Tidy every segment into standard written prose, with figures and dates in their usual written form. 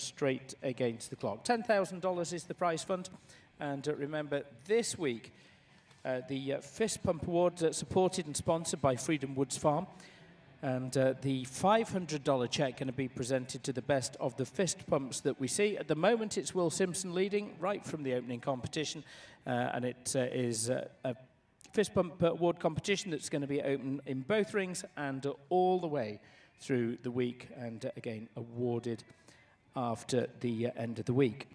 straight against the clock. $10,000 is the prize fund. And remember, this week, the Fist Pump Award, supported and sponsored by Freedom Woods Farm. And the $500 check going to be presented to the best of the fist pumps that we see. At the moment, it's Will Simpson leading right from the opening competition. And it is a fist pump award competition that's going to be open in both rings and all the way through the week. And again, awarded after the end of the week.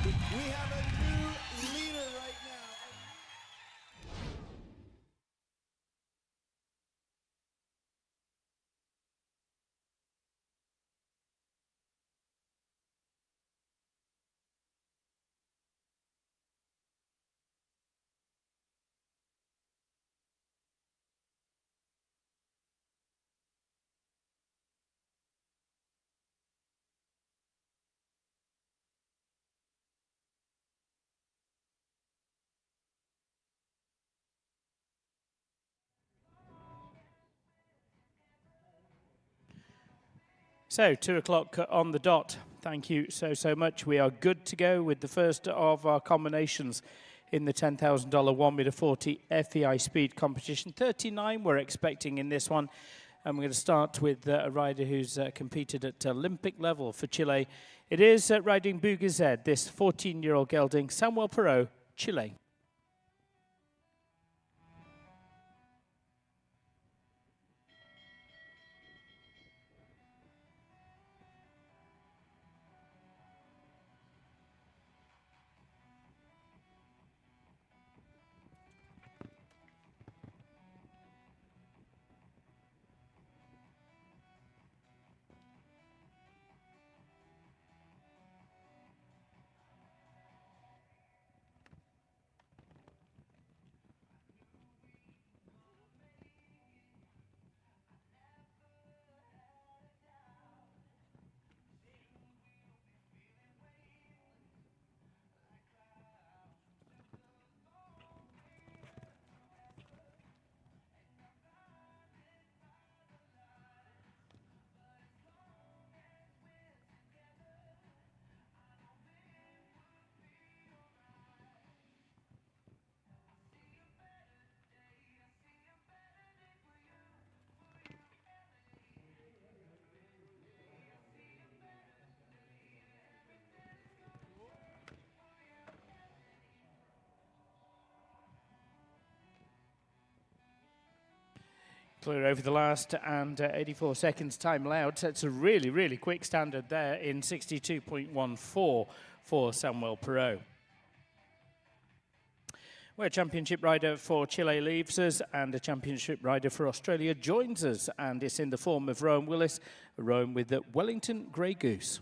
We have a new leader right now. So 2 o'clock on the dot. Thank you so much. We are good to go with the first of our combinations in the $10,000 1m40 FEI Speed competition. 39 we're expecting in this one. And we're going to start with a rider who's competed at Olympic level for Chile. It is riding Bugazed, this 14-year-old gelding, Samuel Perot, Chile. Clear over the last and 84 seconds time allowed. So it's a really, really quick standard there in 62.14 for Samuel Perot. Where a championship rider for Chile leaves us and a championship rider for Australia joins us, and it's in the form of Rowan Willis, Rowan with the Wellington Grey Goose.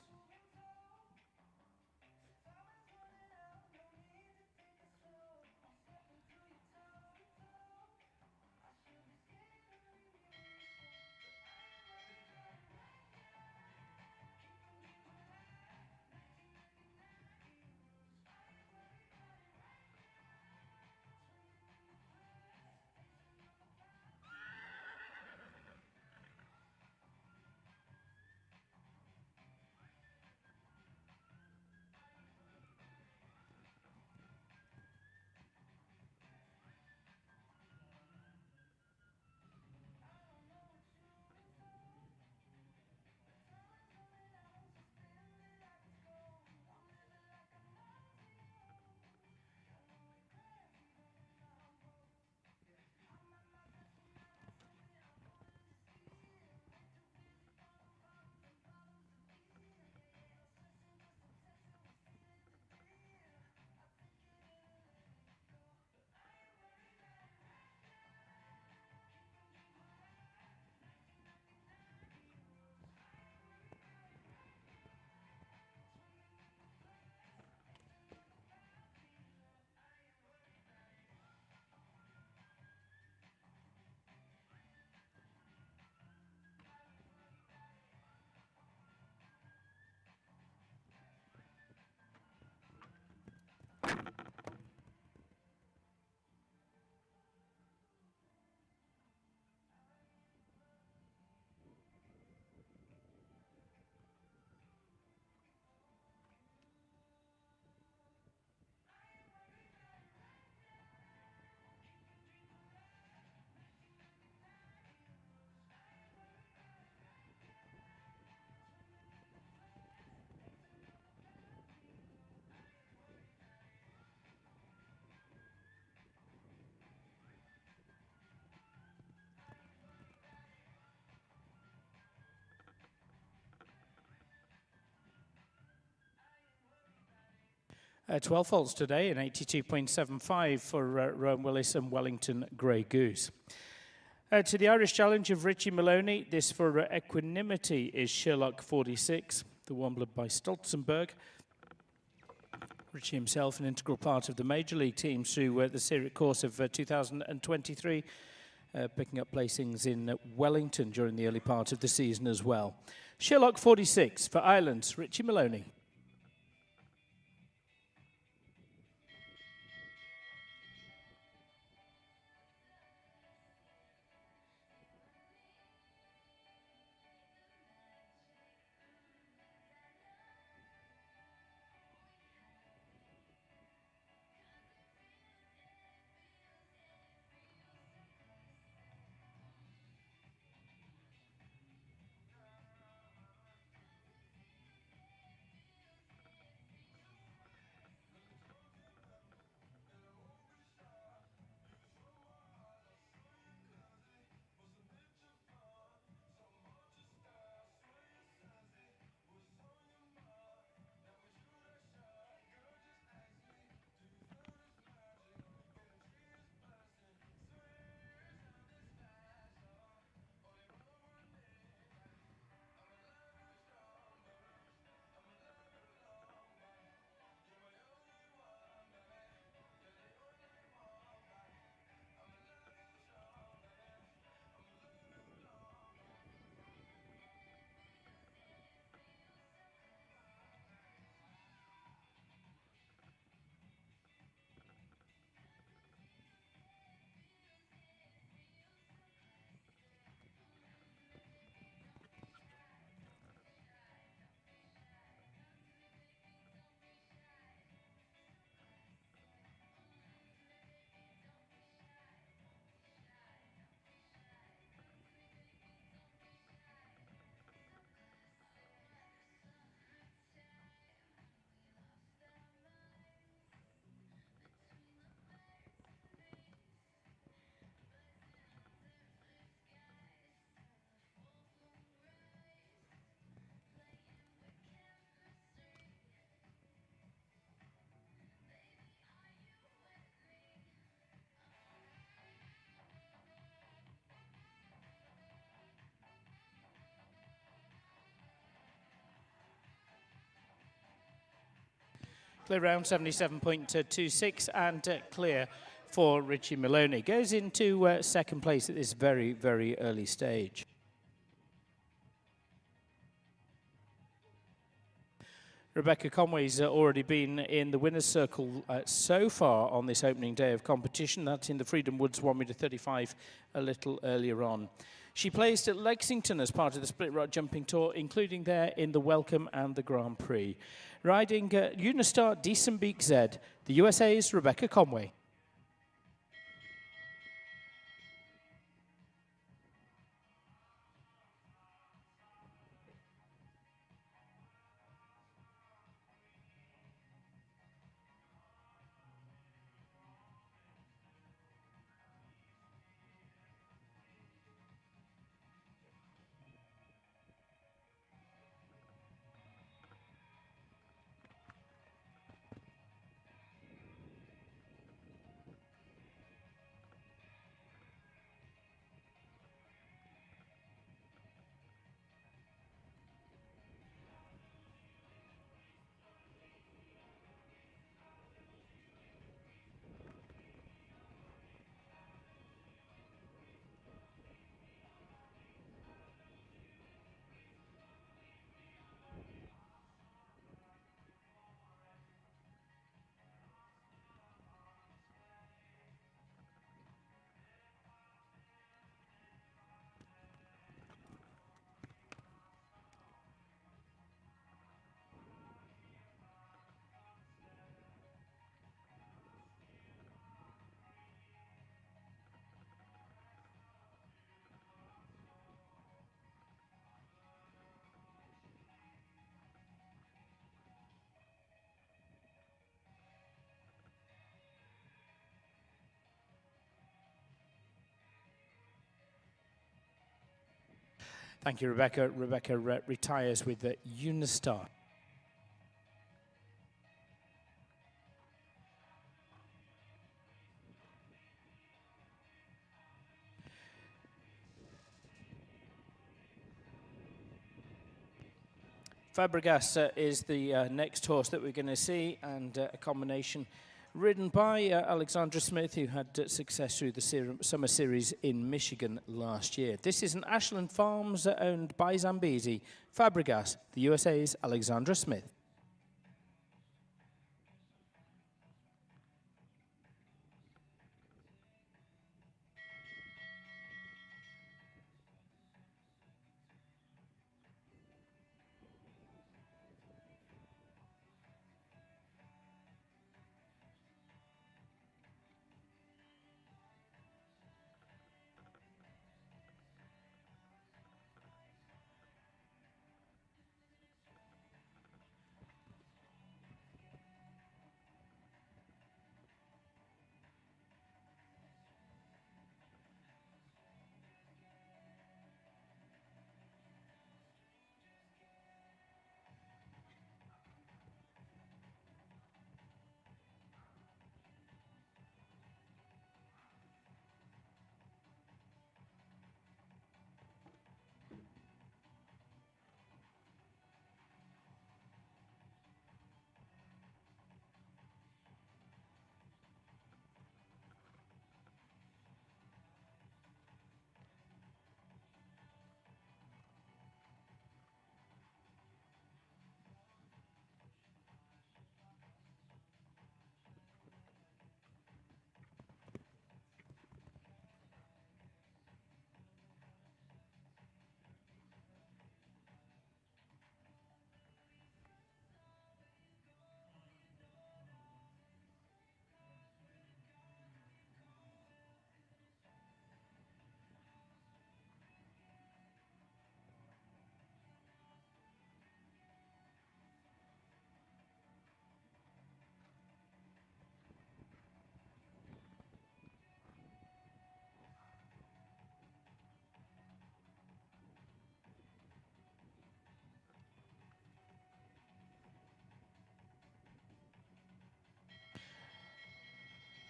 12 faults today, and 82.75 for Rowan Willis and Wellington Grey Goose. To the Irish Challenge of Richie Maloney, this for Equanimity is Sherlock 46, the one blood by Stolzenberg. Richie himself an integral part of the Major League team through the Series course of 2023, picking up placings in Wellington during the early part of the season as well. Sherlock 46 for Ireland's Richie Maloney. Clear round 77.26 and clear for Richie Maloney. Goes into second place at this very, very early stage. Rebecca Conway's already been in the winner's circle so far on this opening day of competition. That's in the Freedom Woods 1 metre 35 a little earlier on. She placed at Lexington as part of the Split Rock Jumping Tour, including there in the Welcome and the Grand Prix. Riding Unistar Diesenbeek Z, the USA's Rebecca Conway. Thank you, Rebecca. Rebecca retires with the Unistar. Fabregas is the next horse that we're going to see, and a combination ridden by Alexandra Smith, who had success through the Summer Series in Michigan last year. This is an Ashland Farms owned by Zambezi. Fabregas, the USA's Alexandra Smith.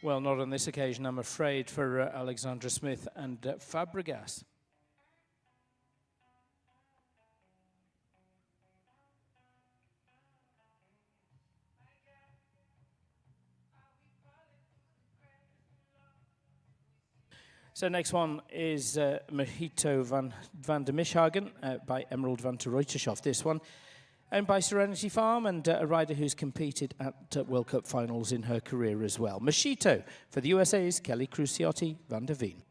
Well, not on this occasion, I'm afraid, for Alexandra Smith and Fabregas. So next one is Mojito van der Mishagen by Emerald van der Reutershoff. This one owned by Serenity Farm, and a rider who's competed at World Cup finals in her career as well. Mojito for the USA's Kelly Cruciotti van der Veen.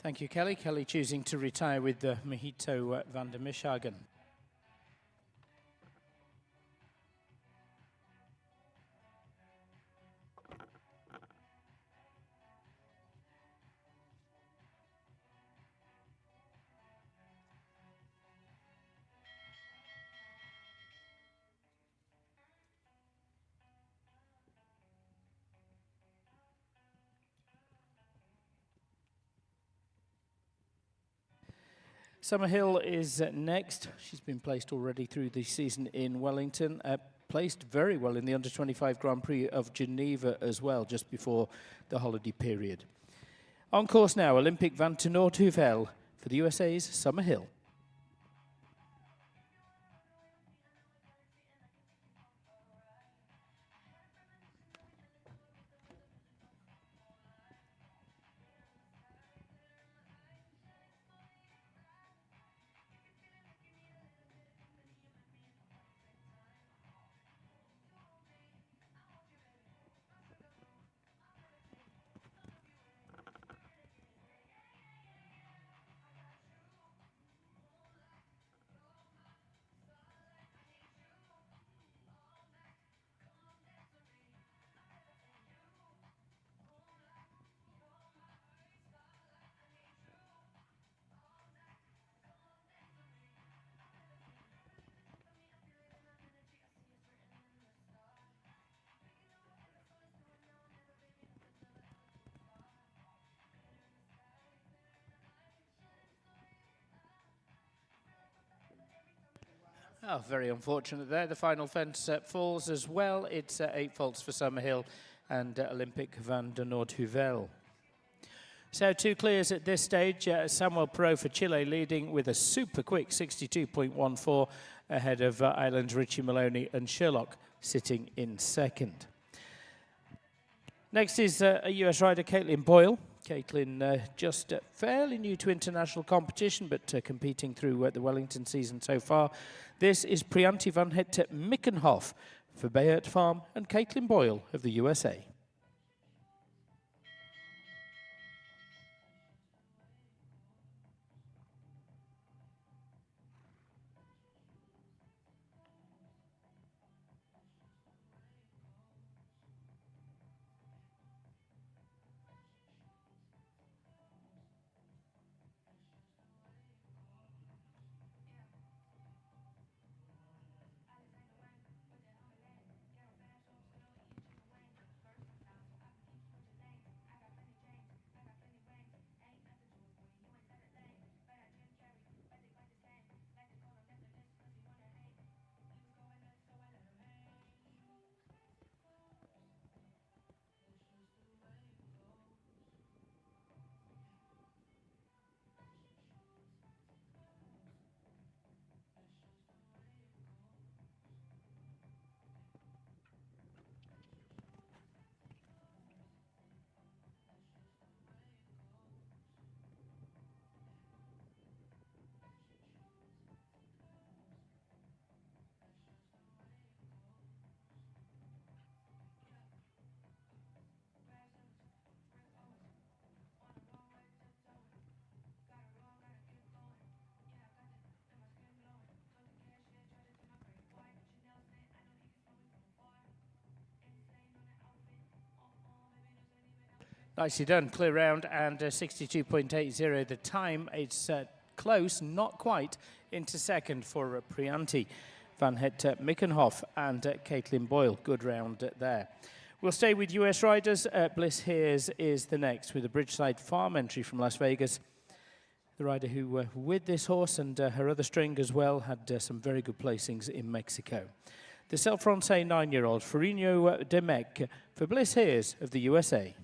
Thank you, Kelly. Kelly choosing to retire with the Mojito van der Mishagen. Summerhill is next. She's been placed already through the season in Wellington. Placed very well in the Under-25 Grand Prix of Geneva as well, just before the holiday period. On course now, Olympic van Toornoord-Heuvel for the USA's Summerhill. Oh, very unfortunate there. The final fence falls as well. It's 8 faults for Summerhill and Olympic van Toornoord-Heuvel. So 2 clears at this stage. Samuel Pro for Chile leading with a super quick 62.14 ahead of Ireland's Richie Maloney and Sherlock sitting in second. Next is a US rider, Caitlin Boyle. Caitlin just fairly new to international competition, but competing through the Wellington season so far. This is Priyanti van het Mikkenhoff for Bayert Farm and Caitlin Boyle of the USA. Nicely done, clear round, and 62.80 the time. It's close, not quite, into second for Prianti, Van Het Mickenhoff and Caitlin Boyle. Good round there. We'll stay with US riders. Bliss Hears is the next with a Bridgeside Farm entry from Las Vegas. The rider who, with this horse and her other string as well, had some very good placings in Mexico. The Self-Francais 9-year-old, Farino Demec, for Bliss Hears of the USA.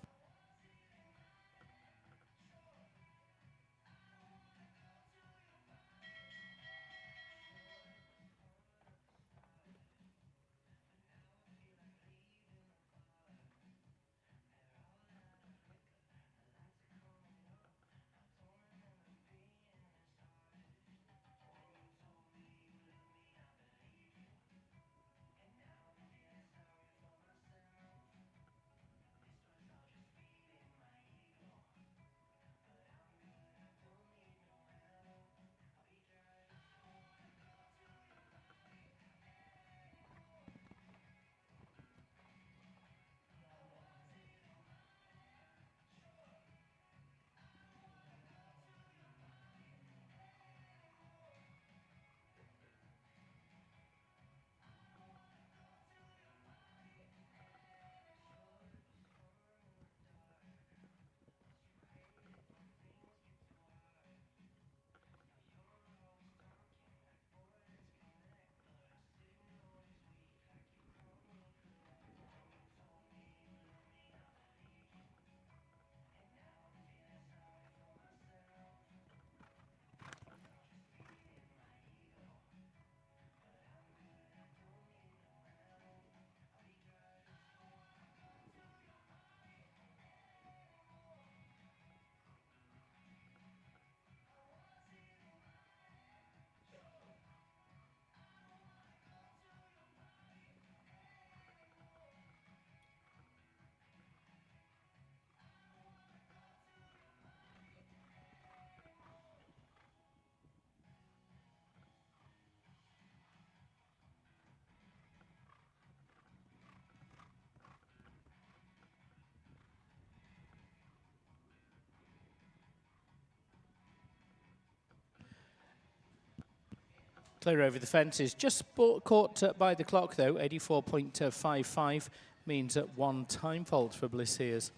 Clear over the fences, just caught by the clock though. 84.55 means one time fault for Bliss Hears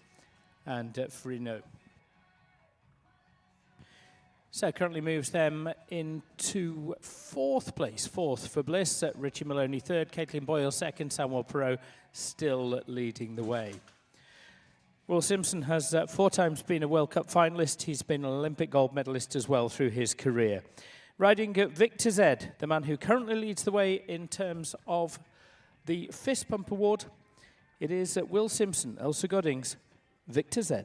and Farino. So currently moves them into fourth place. Fourth for Bliss, Richie Maloney third, Caitlin Boyle second, Samuel Perot still leading the way. Will Simpson has 4 times been a World Cup finalist. He's been an Olympic gold medalist as well through his career. Riding Victor Z, the man who currently leads the way in terms of the Fist Pump Award. It is Will Simpson, Elsa Goddings, Victor Z.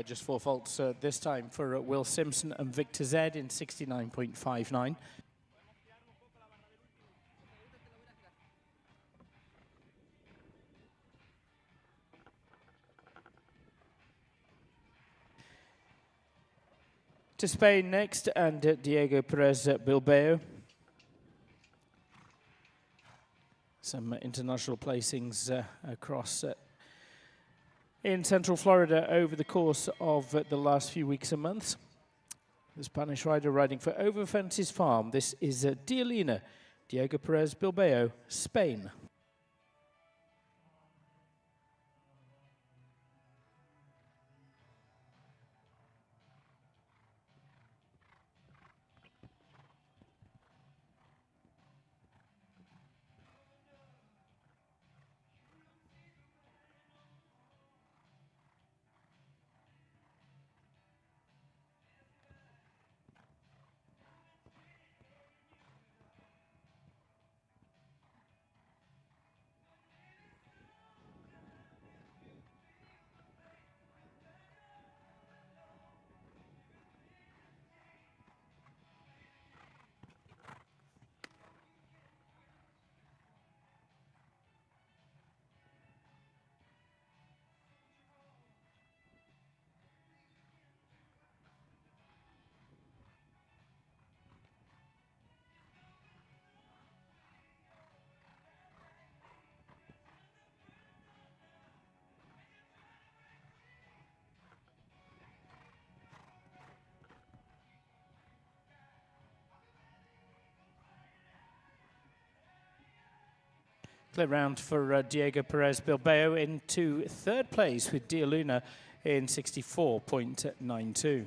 Just 4 faults this time for Will Simpson and Victor Z in 69.59. To Spain next, and Diego Perez Bilbao. Some international placings across in Central Florida over the course of the last few weeks and months. The Spanish rider riding for Over Fences Farm. This is Dialina, Diego Perez Bilbao, Spain. Clear round for Diego Perez Bilbao into 3rd place with Dialuna in 64.92.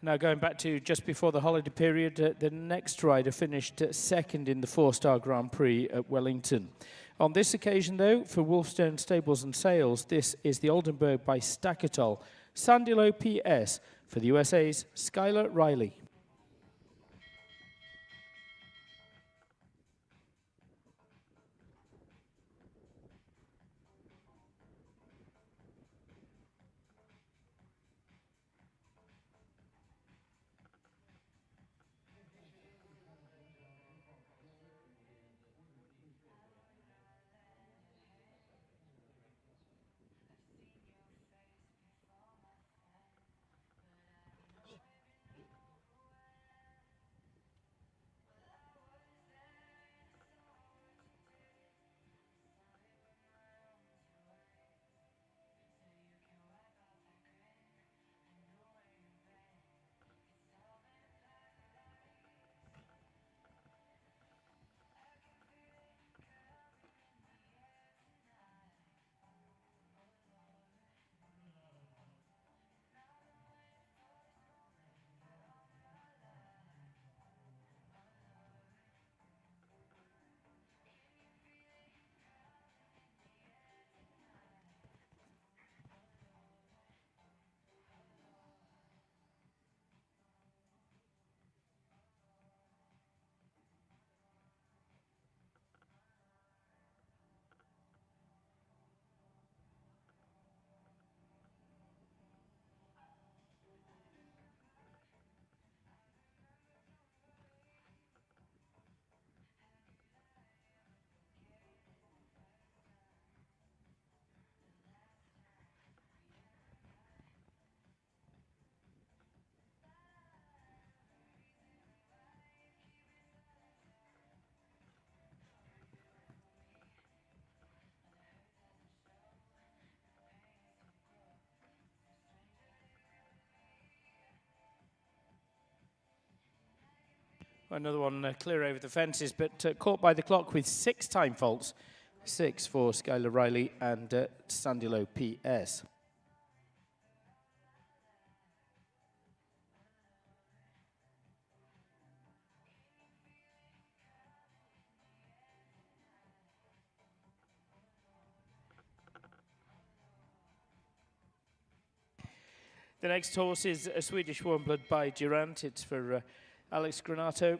Now going back to just before the holiday period, the next rider finished 2nd in the 4-star Grand Prix at Wellington. On this occasion though, for Wolfstone Stables and Sales, this is the Oldenburg by Stackatol, Sandilo PS, for the USA's Skylar Riley. Another one clear over the fences, but caught by the clock with 6 time faults. 6 for Skylar Riley and Sandilo PS. The next horse is a Swedish Warmblood by Durant. It's for Alex Granato.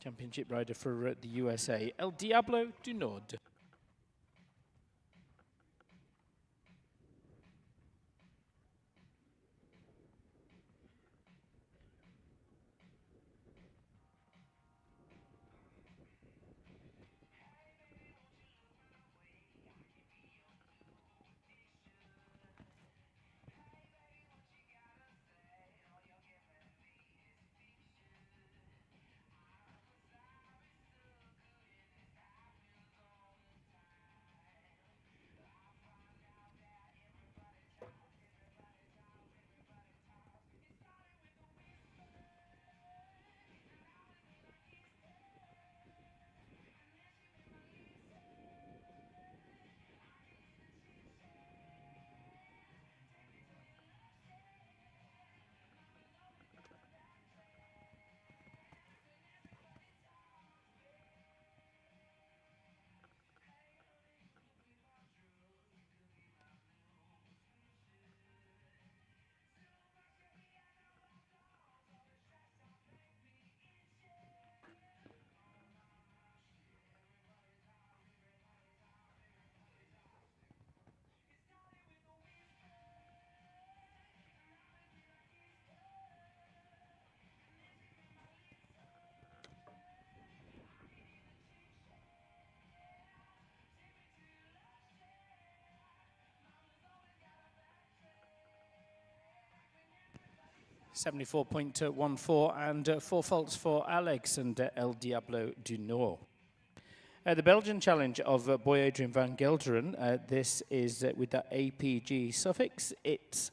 Championship rider for the USA, El Diablo du Nord. .14 and 4 faults for Alex and El Diablo du Nord. The Belgian challenge of boy Adrian van Gelderen, this is with the APG suffix. It's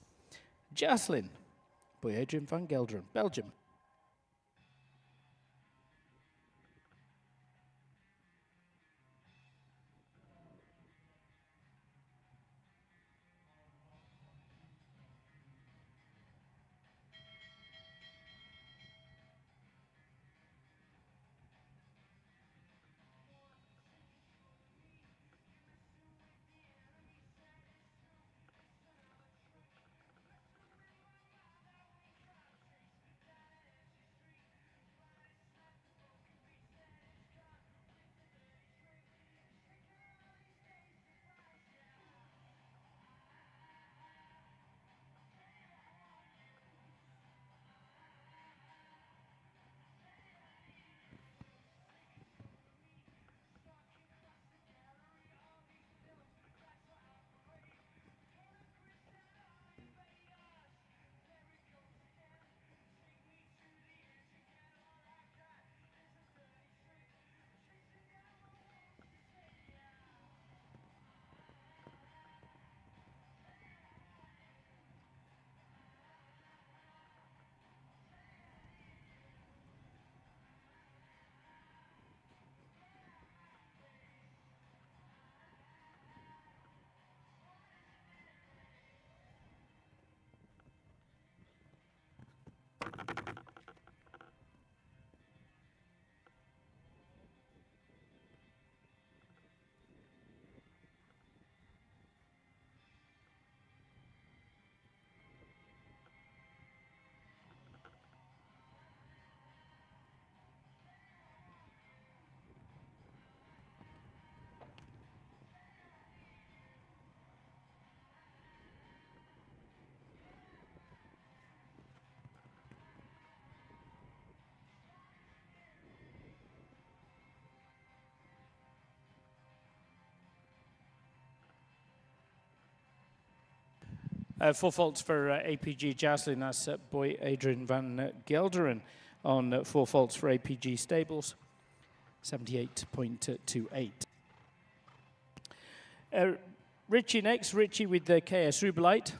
Jaslin, boy Adrian van Gelderen, Belgium. Four faults for APG Jaslin, that's boy Adrian van Gelderen on 4 faults for APG Stables, 78.28. Richie next, Richie with the KS Rubelite.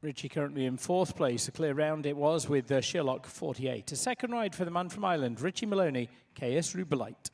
Richie currently in 4th place, a clear round it was with Sherlock 48. A second ride for the man from Ireland, Richie Maloney, KS Rubelite.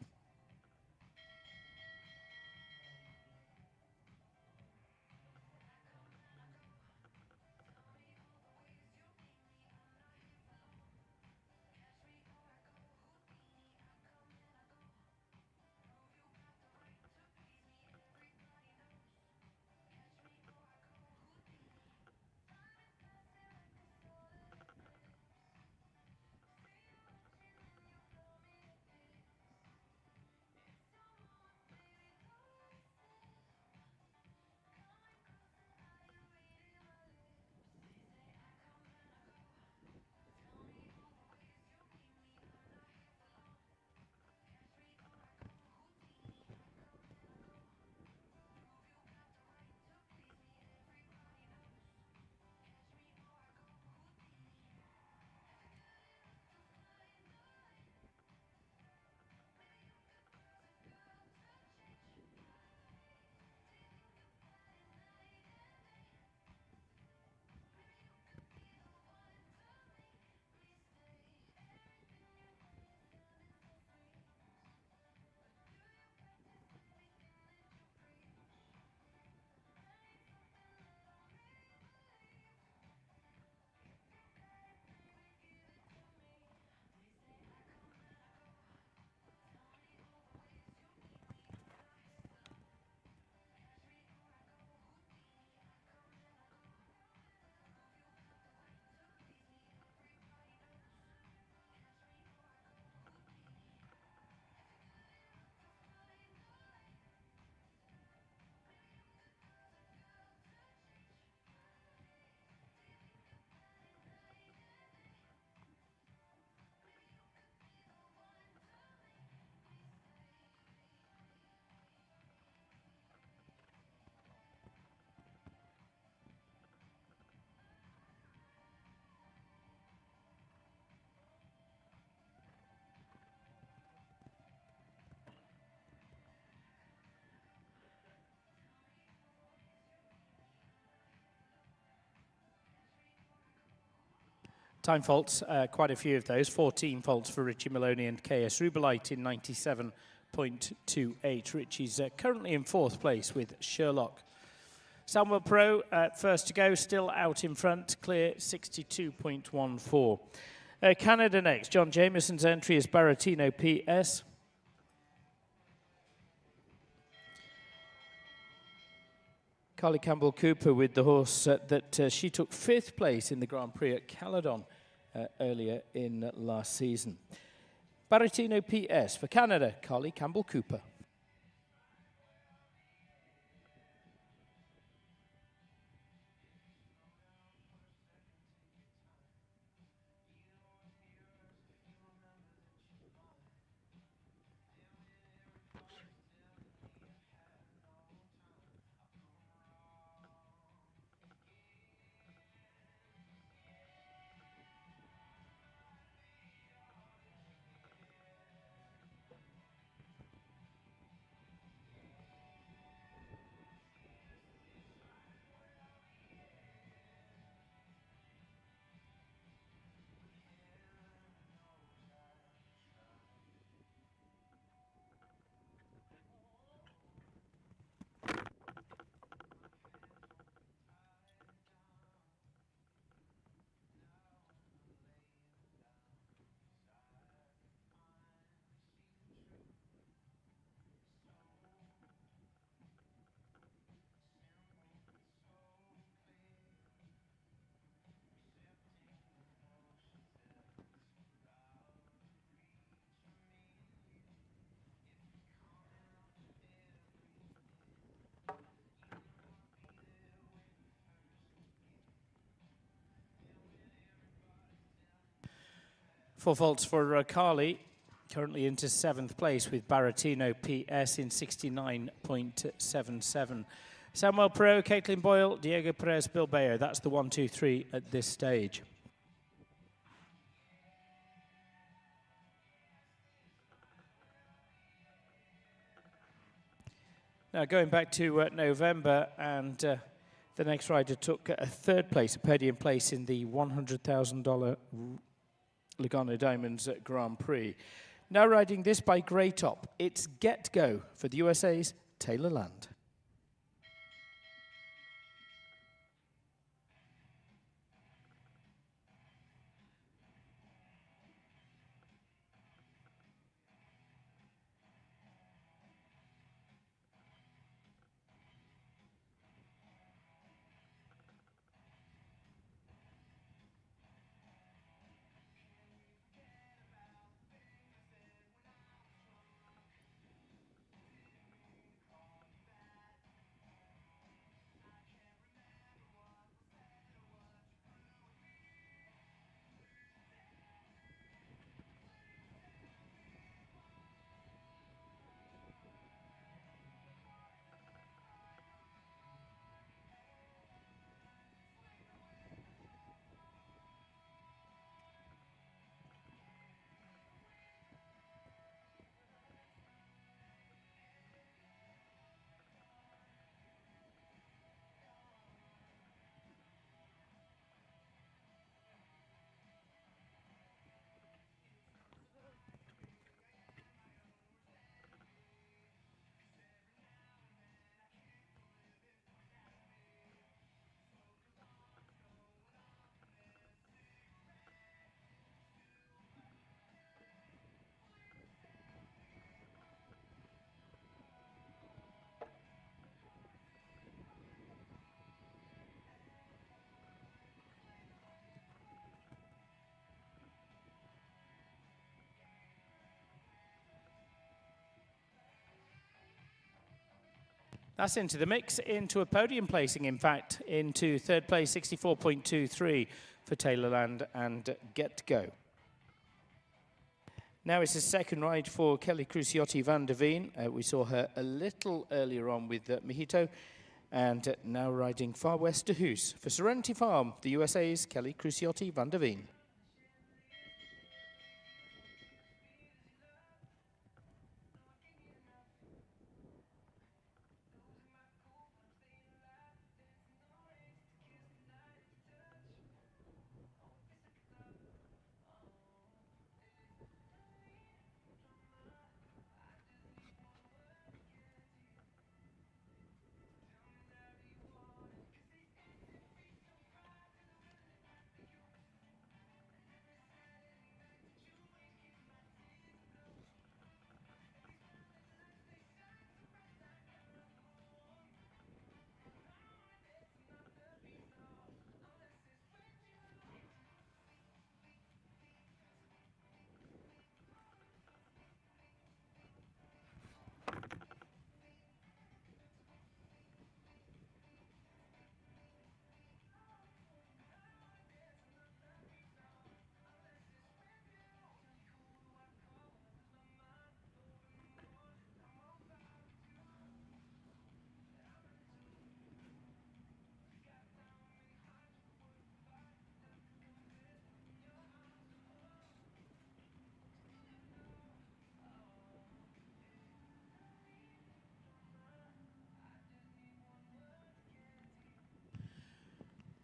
Time faults, quite a few of those. 14 faults for Richie Maloney and KS Rubelite in 97.28. Richie's currently in 4th place with Sherlock. Samuel Pro, first to go, still out in front, clear 62.14. Canada next. John Jameson's entry is Baratino PS. Carly Campbell-Cooper with the horse that she took 5th place in the Grand Prix at Caledon earlier in last season. Baratino PS for Canada, Carly Campbell-Cooper. Four faults for Carly, currently into 7th place with Baratino PS in 69.77. Samuel Pro, Caitlin Boyle, Diego Perez, Bilbao. That's the 1, 2, 3 at this stage. Now going back to November, and the next rider took a 3rd place, a podium place in the $100,000 Lugano Diamonds Grand Prix. Now riding this by Grey Top, it's Get Go for the USA's Taylor Land. That's into the mix, into a podium placing, in fact, into 3rd place, 64.23 for Taylorland and Get Go. Now it's a second ride for Kelly Cruciotti van der Veen. We saw her a little earlier on with Mojito, and now riding far west to Hoos for Serenity Farm, the USA's Kelly Cruciotti van der Veen.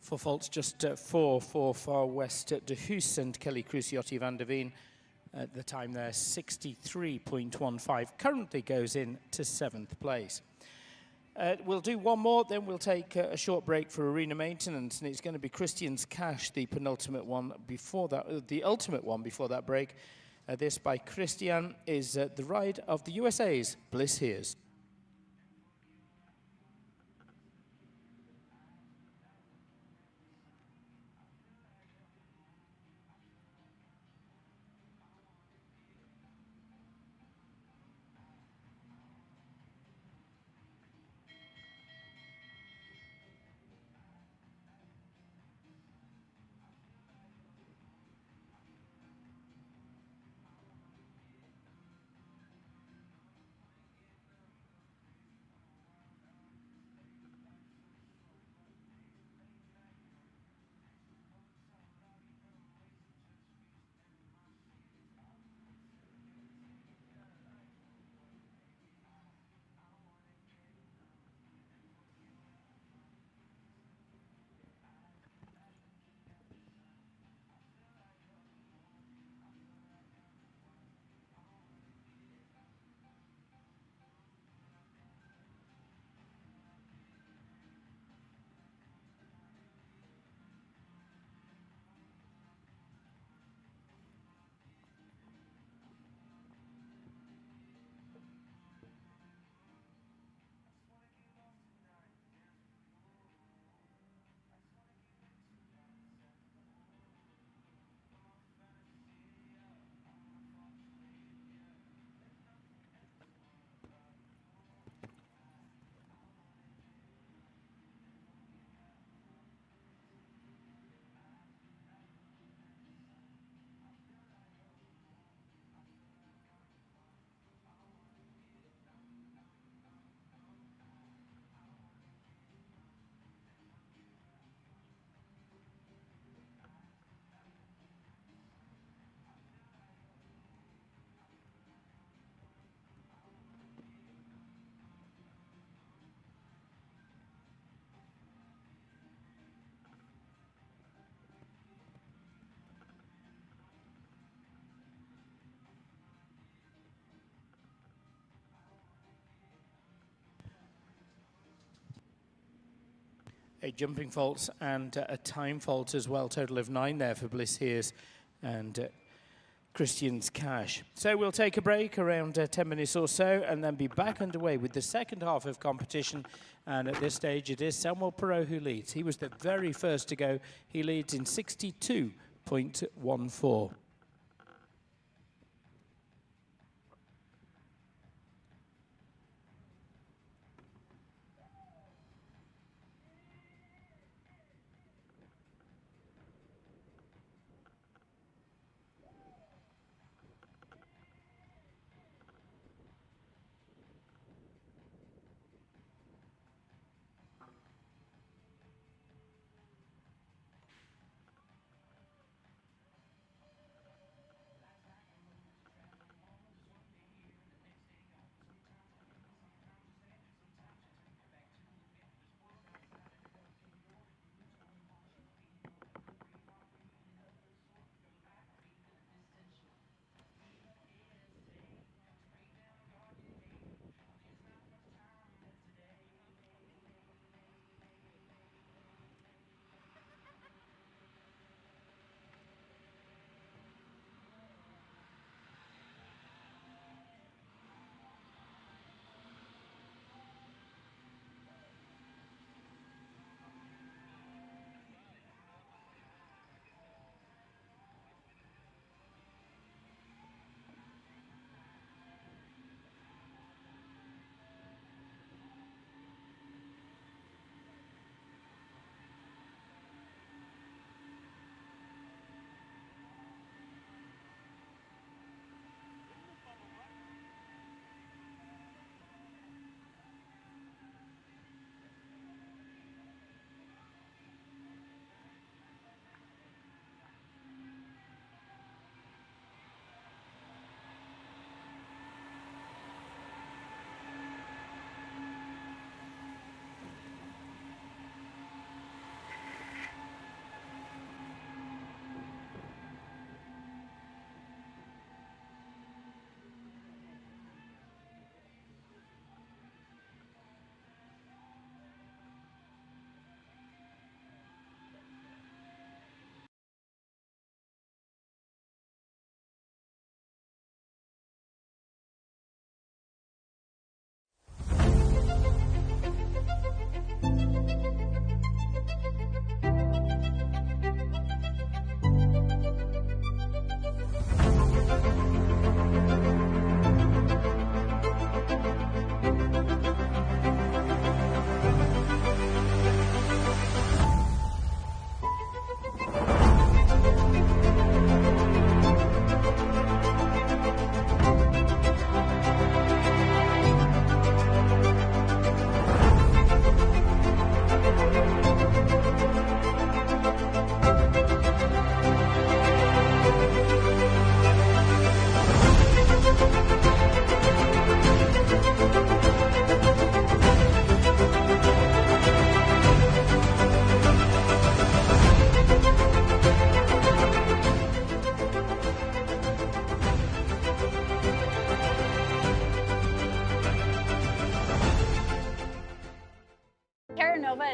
4 faults, just 4 for Far West de Huis and Kelly Cruciotti van der Veen. At the time there, 63.15. Currently goes in to 7th place. We'll do one more, then we'll take a short break for arena maintenance, and it's going to be Christian's Cash, the penultimate one before that, the ultimate one before that break. This by Christian is the ride of the USA's Bliss Hears. A jumping fault and a time fault as well. Total of 9 there for Bliss Hears and Christian's Cash. So we'll take a break around 10 minutes or so and then be back underway with the second half of competition. And at this stage, it is Samuel Perot who leads. He was the very first to go. He leads in 62.14.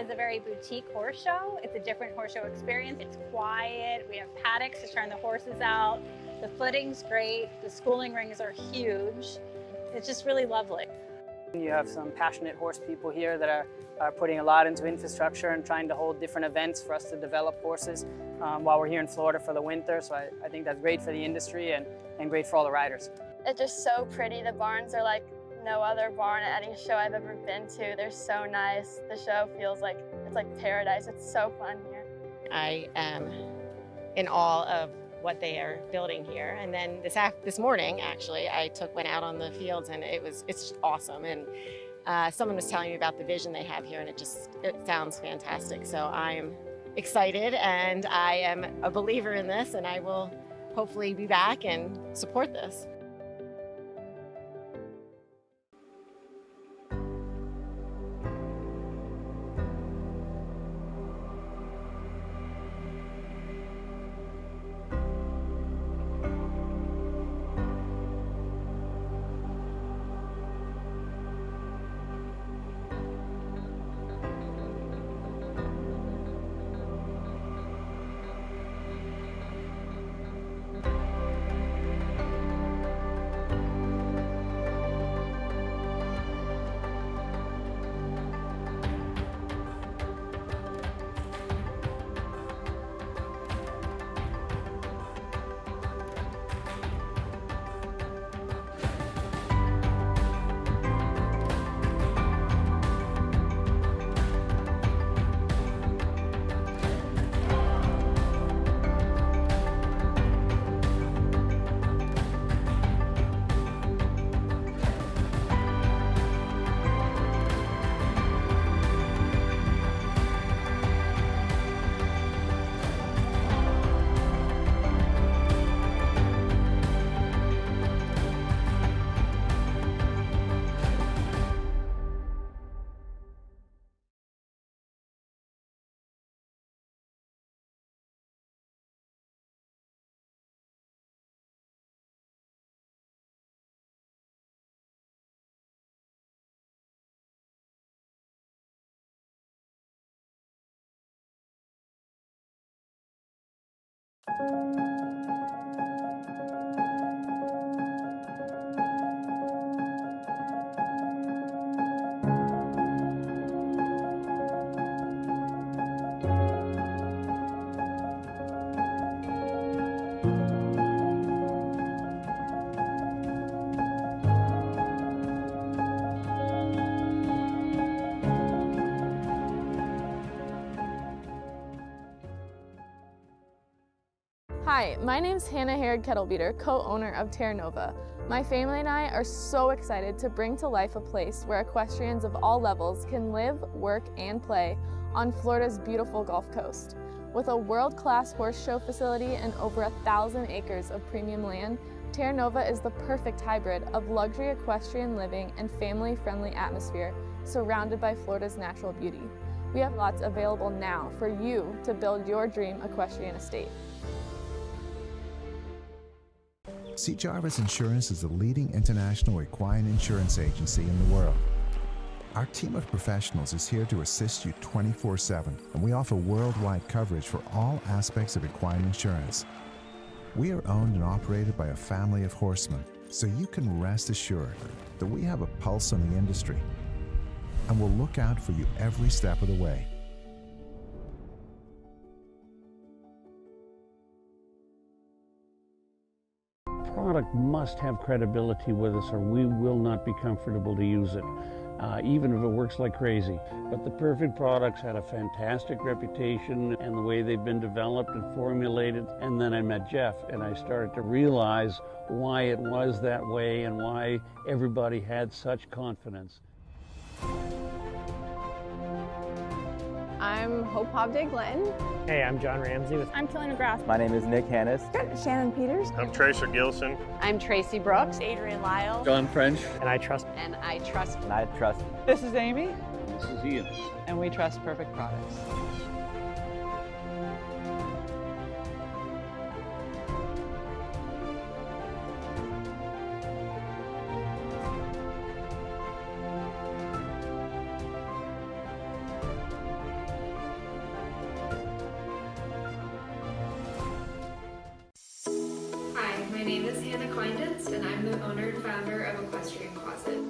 is a very boutique horse show. It's a different horse show experience. It's quiet. We have paddocks to turn the horses out. The footing's great. The schooling rings are huge. It's just really lovely. You have some passionate horse people here that are putting a lot into infrastructure and trying to hold different events for us to develop horses while we're here in Florida for the winter. So I think that's great for the industry and great for all the riders. It's just so pretty. The barns are like no other barn at any show I've ever been to. They're so nice. The show feels like it's like paradise. It's so fun here. I am in awe of what they are building here. And then this morning, actually, I went out on the fields, and it's awesome. And someone was telling me about the vision they have here, and it sounds fantastic. So I'm excited, and I am a believer in this, and I will hopefully be back and support this. Hi, my name's Hannah Harrod Kettlebeater, co-owner of Terra Nova. My family and I are so excited to bring to life a place where equestrians of all levels can live, work, and play on Florida's beautiful Gulf Coast. With a world-class horse show facility and over 1,000 acres of premium land, Terra Nova is the perfect hybrid of luxury equestrian living and family-friendly atmosphere surrounded by Florida's natural beauty. We have lots available now for you to build your dream equestrian estate. C. Jarvis Insurance is the leading international equine insurance agency in the world. Our team of professionals is here to assist you 24/7, and we offer worldwide coverage for all aspects of equine insurance. We are owned and operated by a family of horsemen, so you can rest assured that we have a pulse on the industry, and we'll look out for you every step of the way. Product must have credibility with us, or we will not be comfortable to use it, even if it works like crazy. But the Perfect products had a fantastic reputation and the way they've been developed and formulated. And then I met Jeff, and I started to realize why it was that way and why everybody had such confidence. I'm Hope Hobday-Glenn. Hey, I'm John Ramsey. I'm Kelly McGrath. My name is Nick Hannes. Shannon Peters. I'm Tracer Gilson. I'm Tracy Brooks. Adrian Lyle. John French. And I trust. And I trust. This is Amy. And this is Ian. And we trust Perfect Products. My name is Hannah Kleinditz, and I'm the owner and founder of Equestrian Closet.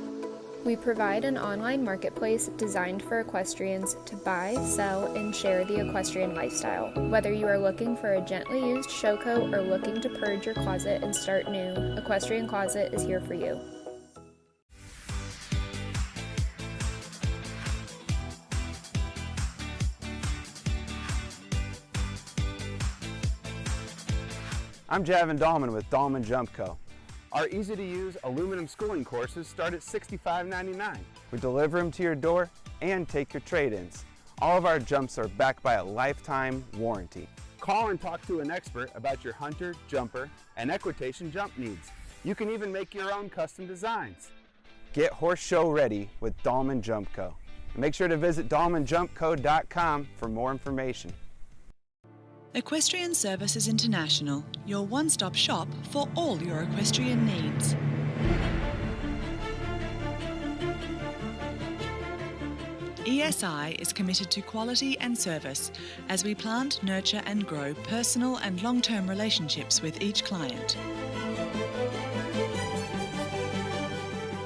We provide an online marketplace designed for equestrians to buy, sell, and share the equestrian lifestyle. Whether you are looking for a gently used show coat or looking to purge your closet and start new, Equestrian Closet is here for you. I'm Javin Dahlman with Dahlman Jump Co. Our easy-to-use aluminum schooling courses start at $65.99. We deliver them to your door and take your trade-ins. All of our jumps are backed by a lifetime warranty. Call and talk to an expert about your hunter, jumper, and equitation jump needs. You can even make your own custom designs. Get horse show ready with Dahlman Jump Co. And make sure to visit dahlmanjumpco.com for more information. Equestrian Services International, your one-stop shop for all your equestrian needs. ESI is committed to quality and service as we plant, nurture and grow personal and long-term relationships with each client.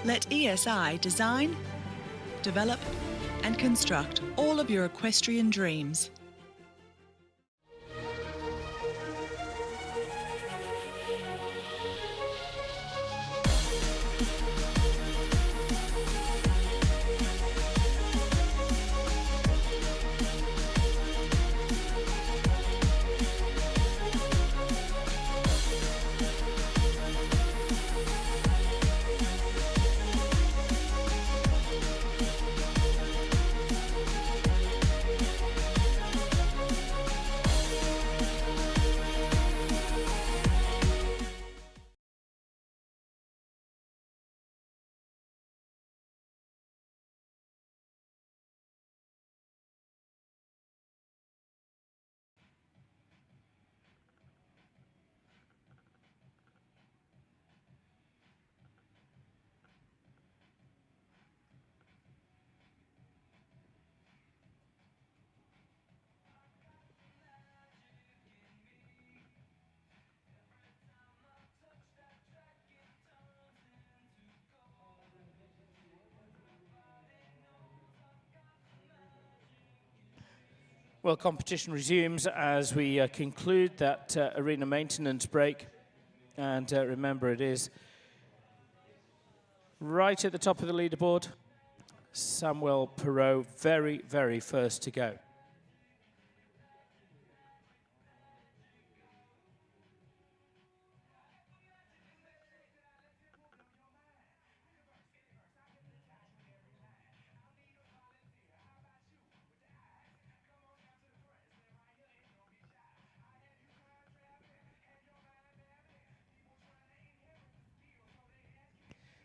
Let ESI design, develop and construct all of your equestrian dreams. Well, competition resumes as we conclude that arena maintenance break. And remember, it is right at the top of the leaderboard. Samuel Perot, very, very first to go.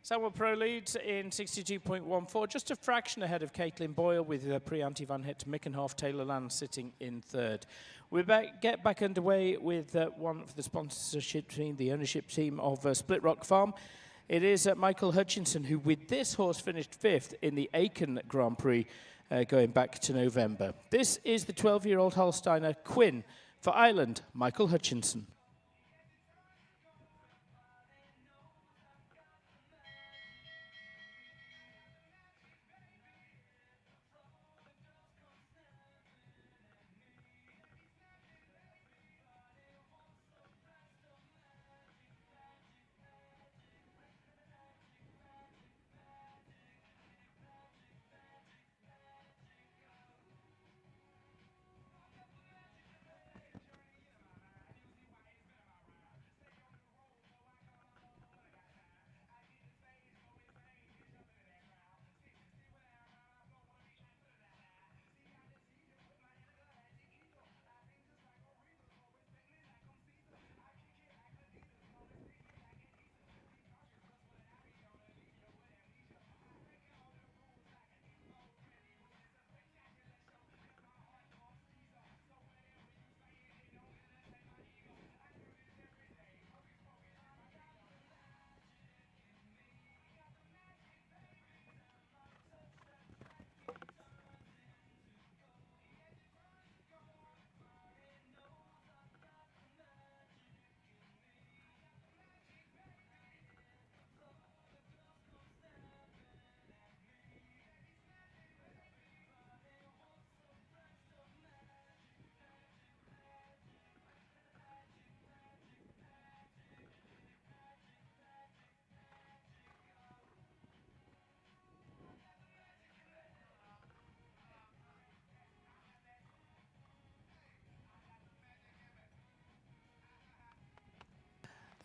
Samuel Perot leads in 62.14, just a fraction ahead of Caitlin Boyle with Priyanti Van Het Mickenhoff, Taylor Land sitting in third. We get back underway with one of the sponsorship team, the ownership team of Split Rock Farm. It is Michael Hutchinson who, with this horse, finished fifth in the Aiken Grand Prix going back to November. This is the 12-year-old Holsteiner Quinn for Ireland, Michael Hutchinson.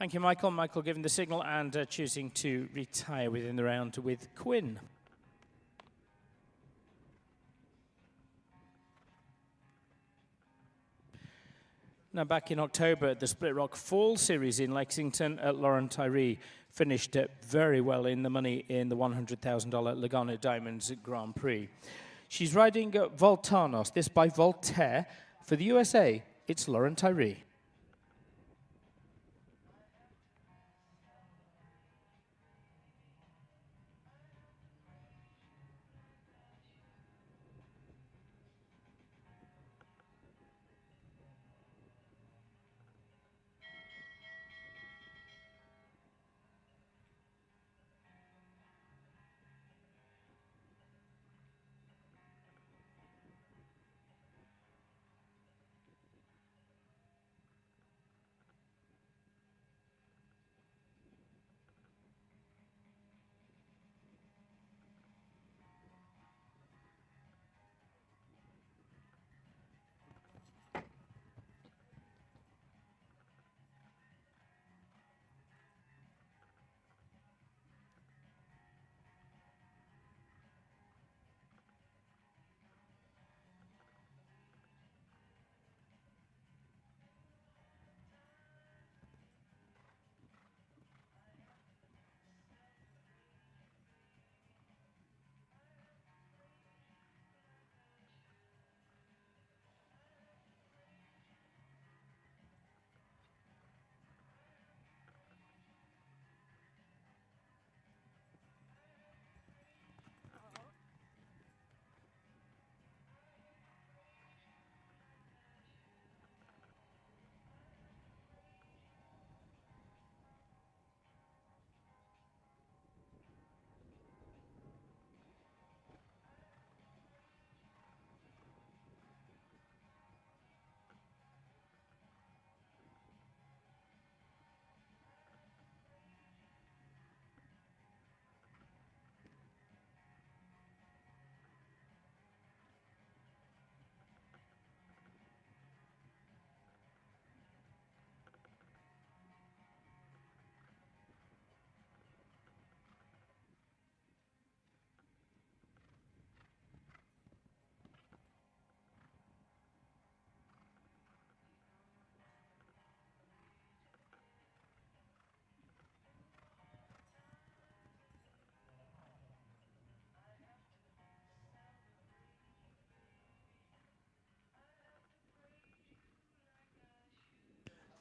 Thank you, Michael. Michael giving the signal and choosing to retire within the round with Quinn. Now, back in October, the Split Rock Fall Series in Lexington, Lauren Tyree finished very well in the money in the $100,000 Lugano Diamonds Grand Prix. She's riding Voltanos, this by Voltaire. For the USA, it's Lauren Tyree.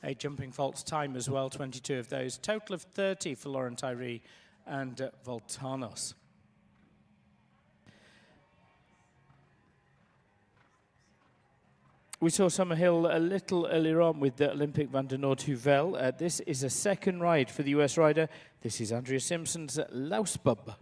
A jumping faults time as well, 22 of those. Total of 30 for Lauren Tyree and Voltanos. We saw Summerhill a little earlier on with the Olympic van der Noord-Huvel. This is a second ride for the US rider. This is Andrea Simpson's Lausbub.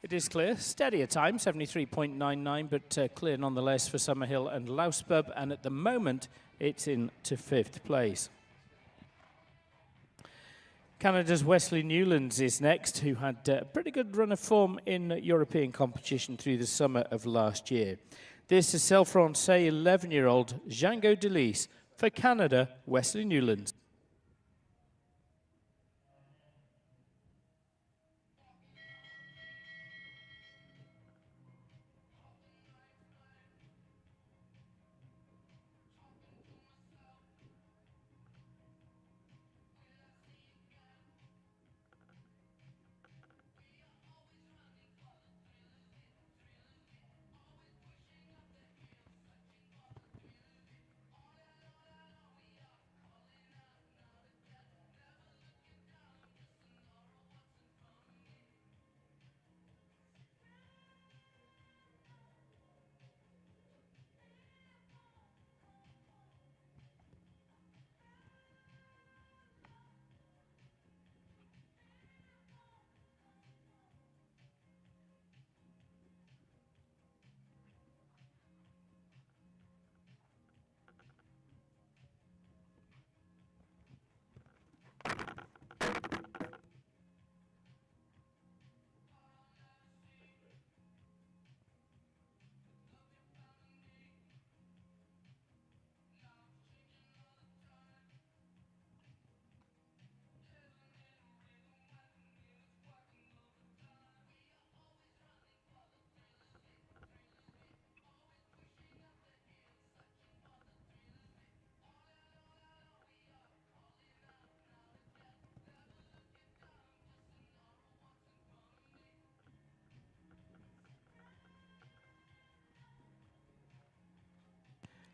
It is clear. Steadier time, 73.99, but clear nonetheless for Summerhill and Lausbub. And at the moment, it's into 5th place. Canada's Wesley Newlands is next, who had a pretty good run of form in European competition through the summer of last year. This is Self-Francais 11-year-old Django Delise for Canada, Wesley Newlands.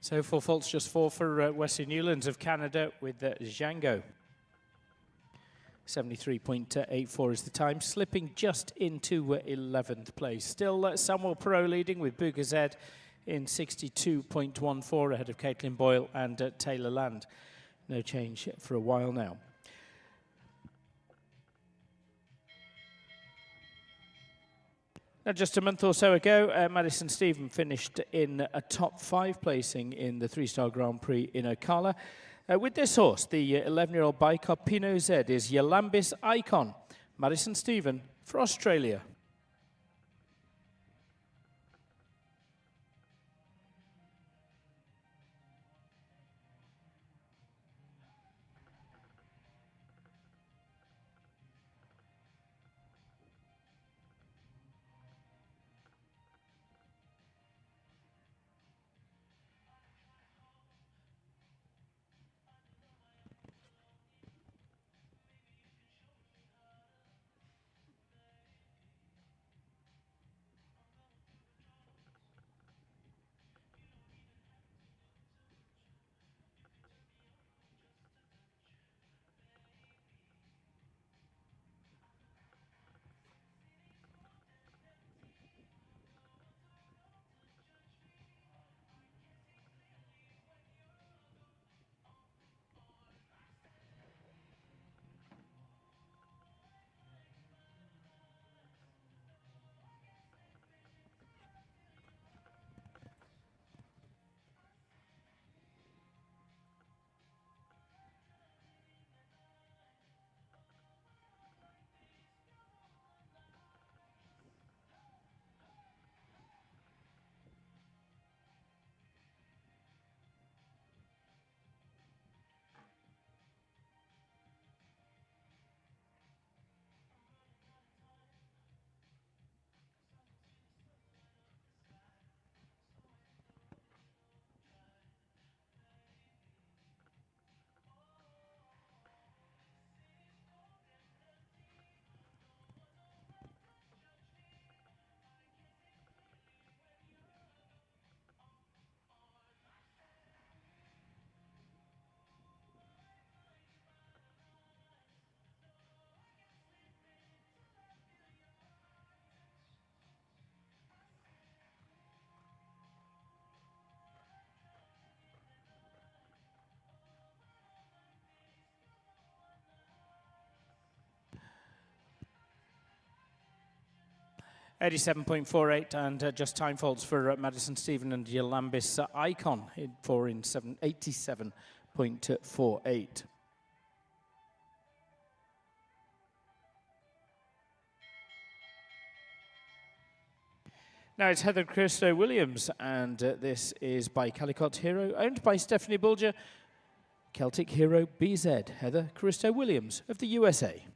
So 4 faults, just 4 for Wesley Newlands of Canada with Django. 73.84 is the time, slipping just into 11th place. Still Samuel Perot leading with Bugazed in 62.14 ahead of Caitlin Boyle and Taylor Land. No change for a while now. Now, just a month or so ago, Madison Stephen finished in a top 5 placing in the 3-star Grand Prix in Ocala. With this horse, the 11-year-old Bicop Pinot Z is Yalambis Icon. Madison Stephen for Australia. 87.48, and just time faults for Madison Stephen and Yolambis Icon in 87.48. Now it's Heather Christo Williams, and this is by Calicot Hero, owned by Stephanie Bulger. Celtic Hero BZ, Heather Christo Williams of the USA.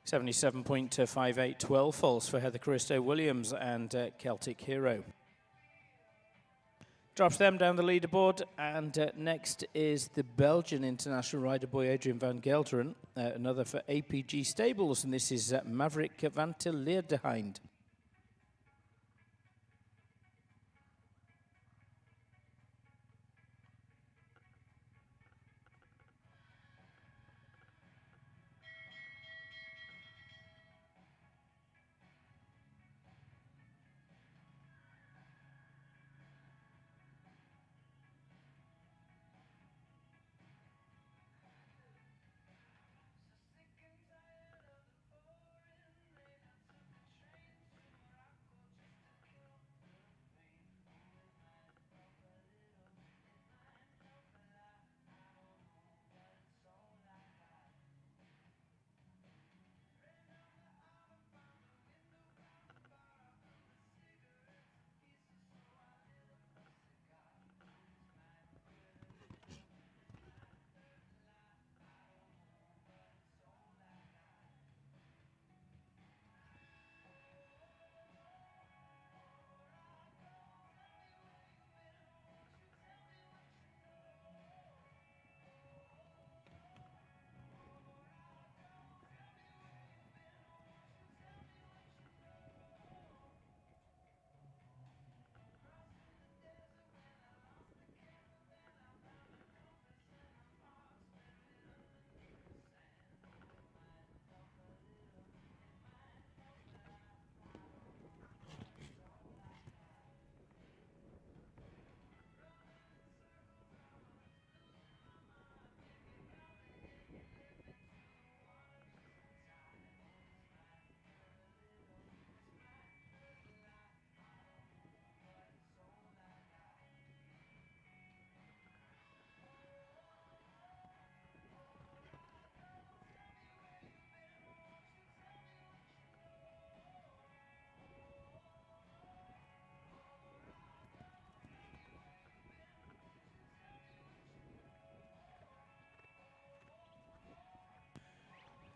.58, 12 falls for Heather Christo Williams and Celtic Hero. Drops them down the leaderboard, and next is the Belgian international rider boy Adrian van Gelderen, another for APG Stables, and this is Maverick van ter Leerdehind.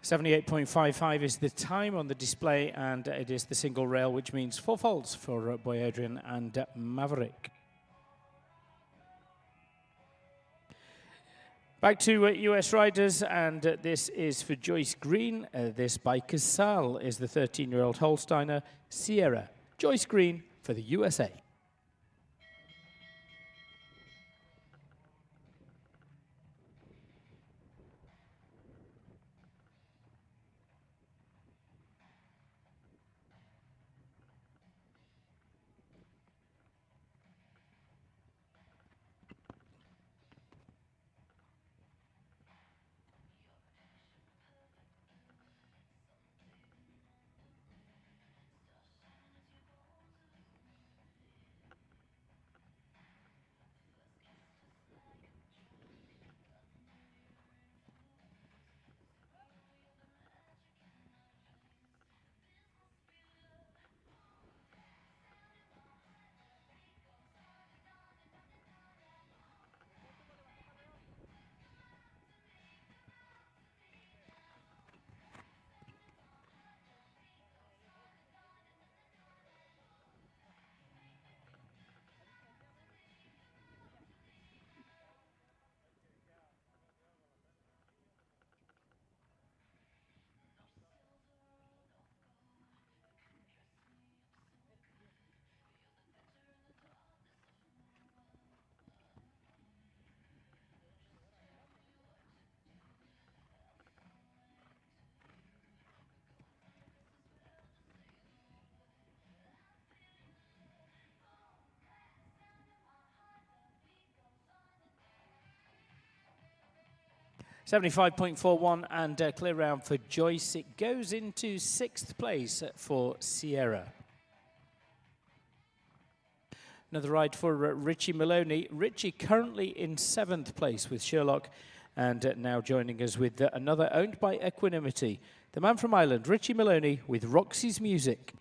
.78.55 is the time on the display, and it is the single rail, which means 4 faults for boy Adrian and Maverick. Back to US riders, and this is for Joyce Green. This by Casal is the 13-year-old Holsteiner Sierra. Joyce Green for the USA. 75.41 and clear round for Joyce. It goes into 6th place for Sierra. Another ride for Richie Maloney. Richie currently in 7th place with Sherlock, and now joining us with another owned by Equanimity. The man from Ireland, Richie Maloney, with Roxy's Music.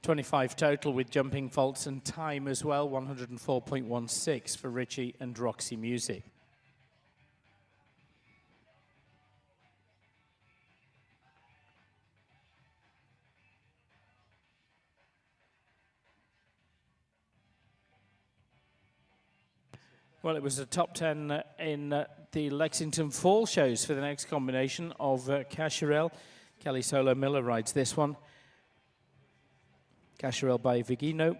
.25 total with jumping faults and time as well, 104.16 for Richie and Roxy Music. Well, it was a top 10 in the Lexington Fall shows for the next combination of Casherel. Kelly Solo Miller rides this one. Casherel by Vigino,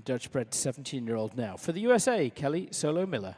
Dutch bred 17-year-old now. For the USA, Kelly Solo Miller.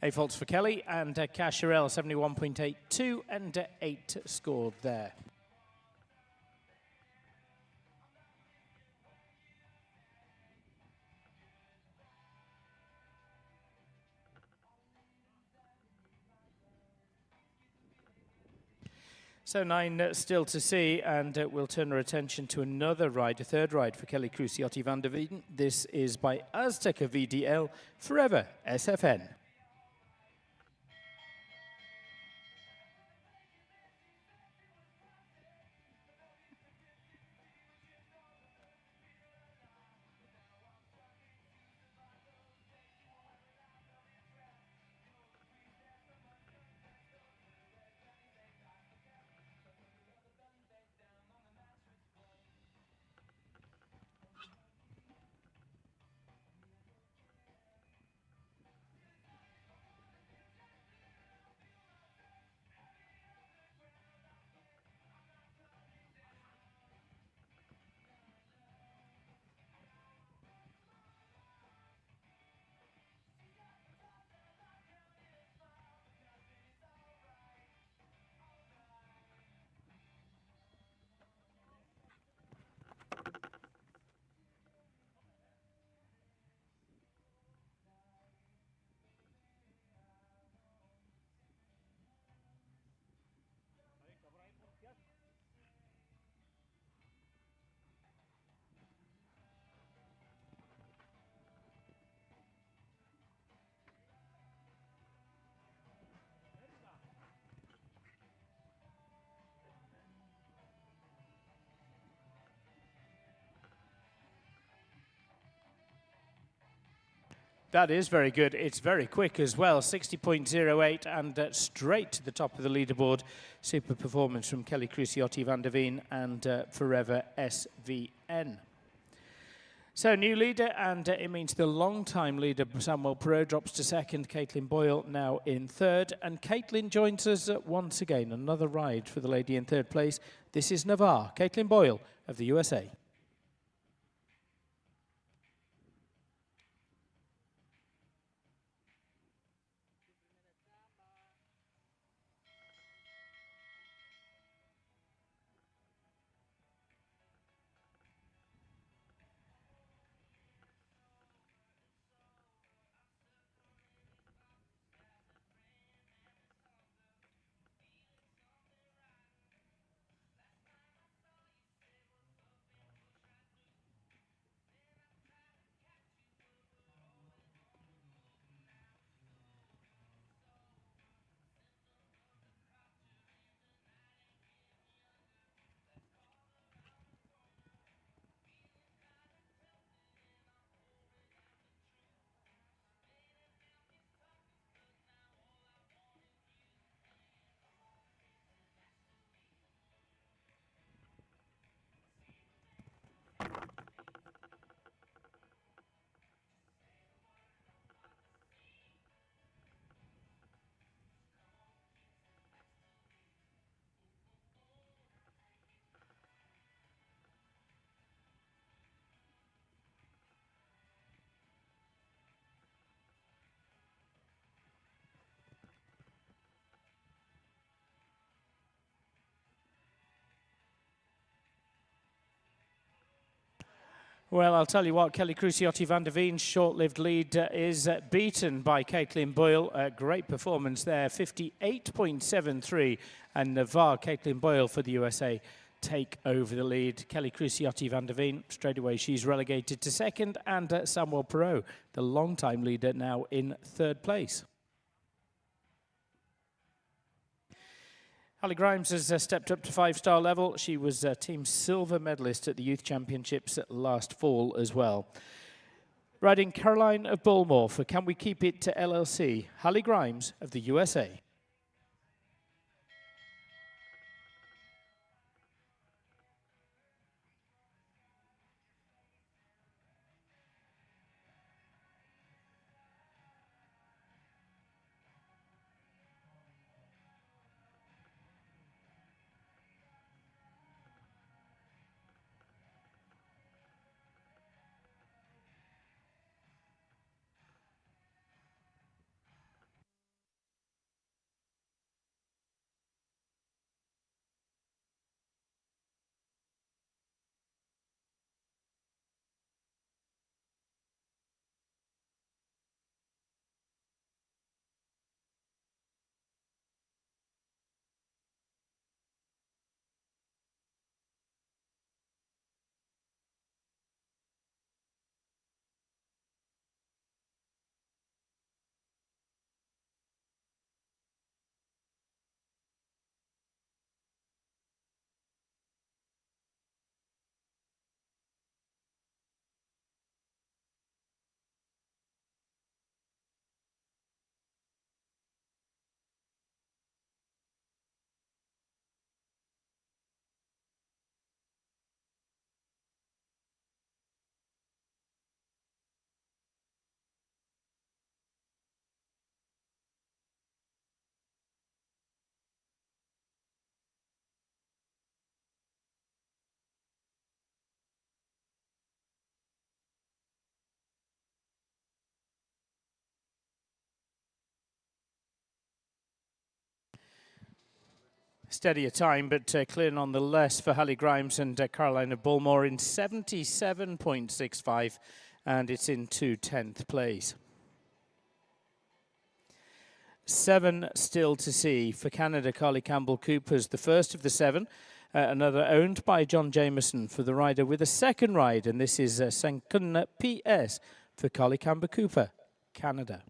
8 faults for Kelly, and Casherel 71.82 and 8 scored there. So 9 still to see, and we'll turn our attention to another ride, a third ride for Kelly Cruciotti van der Veen. This is by Azteca VDL, Forever SFN. That is very good. It's very quick as well, 60.08 and straight to the top of the leaderboard. Super performance from Kelly Cruciotti van der Veen and Forever SVN. So new leader, and it means the long-time leader, Samuel Perot, drops to second. Caitlin Boyle now in third. And Caitlin joins us once again. Another ride for the lady in third place. This is Navarre, Caitlin Boyle of the USA. Well, I'll tell you what, Kelly Cruciotti van der Veen's short-lived lead is beaten by Caitlin Boyle. Great performance there, 58.73. And Navarre, Caitlin Boyle for the USA, take over the lead. Kelly Cruciotti van der Veen, straight away she's relegated to second. And Samuel Perot, the long-time leader, now in third place. Holly Grimes has stepped up to 5-star level. She was team silver medalist at the Youth Championships last fall as well. Riding Caroline of Bullmore for Can We Keep It to LLC, Holly Grimes of the USA. Steadier time, but clear nonetheless for Hallie Grimes and Carolina Bullmore in 77.65, and it's into 10th place. 7 still to see for Canada. Carly Campbell Cooper's the first of the 7. Another owned by John Jameson for the rider with a second ride, and this is Senkun PS for Carly Campbell Cooper, Canada.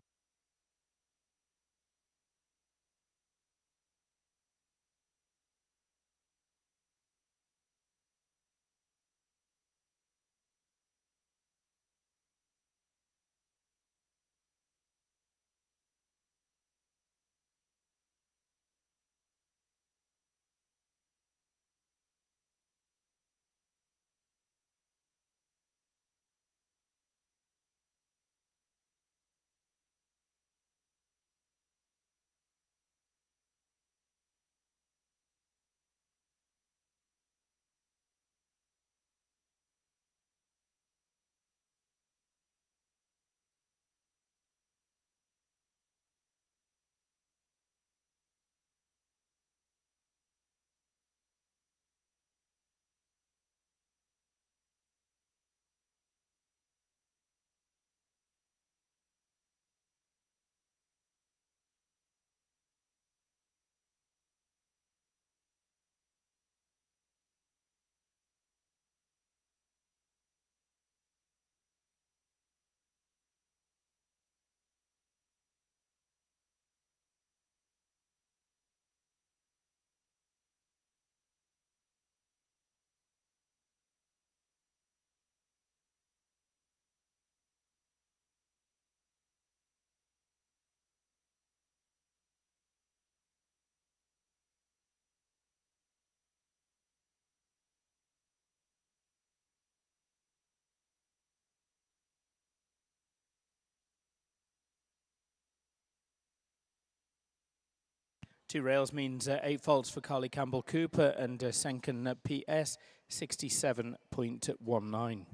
Two rails means 8 faults for Carly Campbell Cooper and Senken PS 67.19.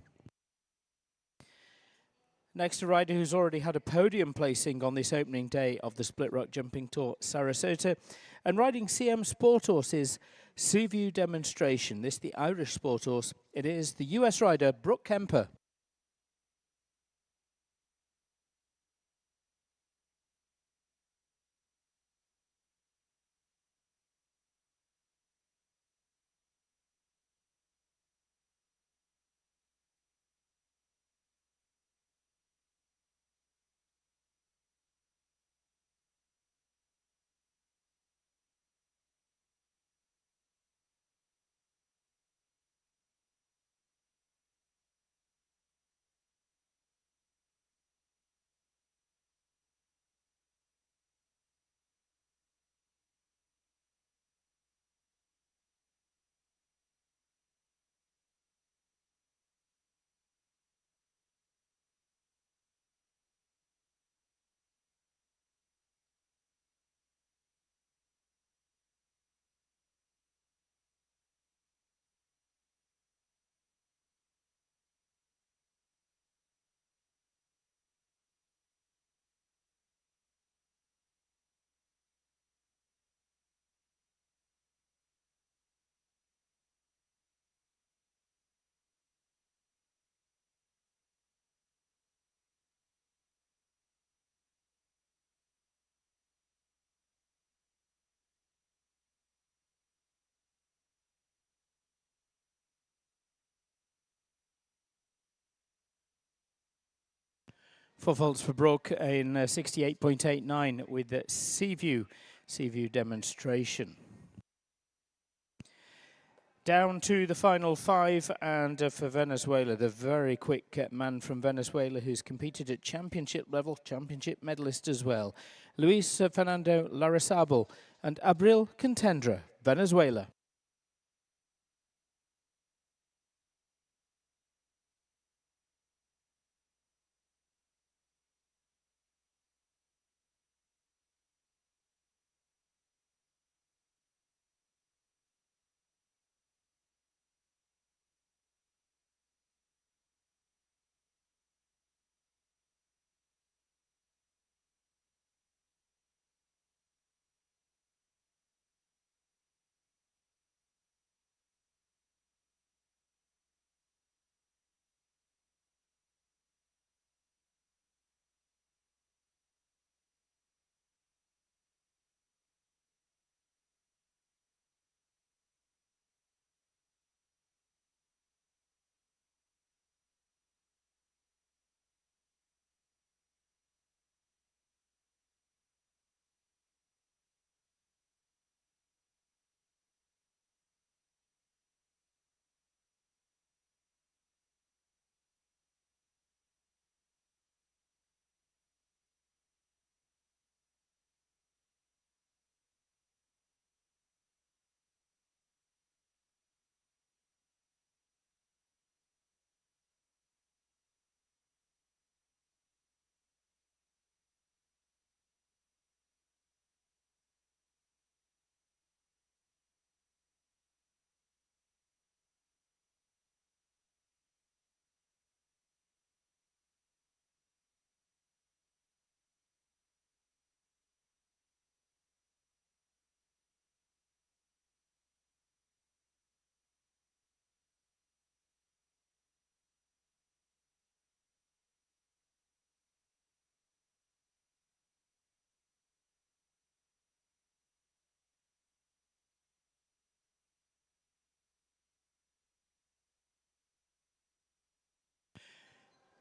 Next, a rider who's already had a podium placing on this opening day of the Split Rock Jumping Tour Sarasota, and riding CM Sport Horse's Seaview Demonstration. This the Irish Sport Horse. It is the US rider Brooke Kemper. Four faults for Brooke in 68.89 with the Seaview Demonstration. Down to the final 5, and for Venezuela, the very quick man from Venezuela who's competed at championship level, championship medalist as well, Luis Fernando Larrazabal and Abril Contendra, Venezuela.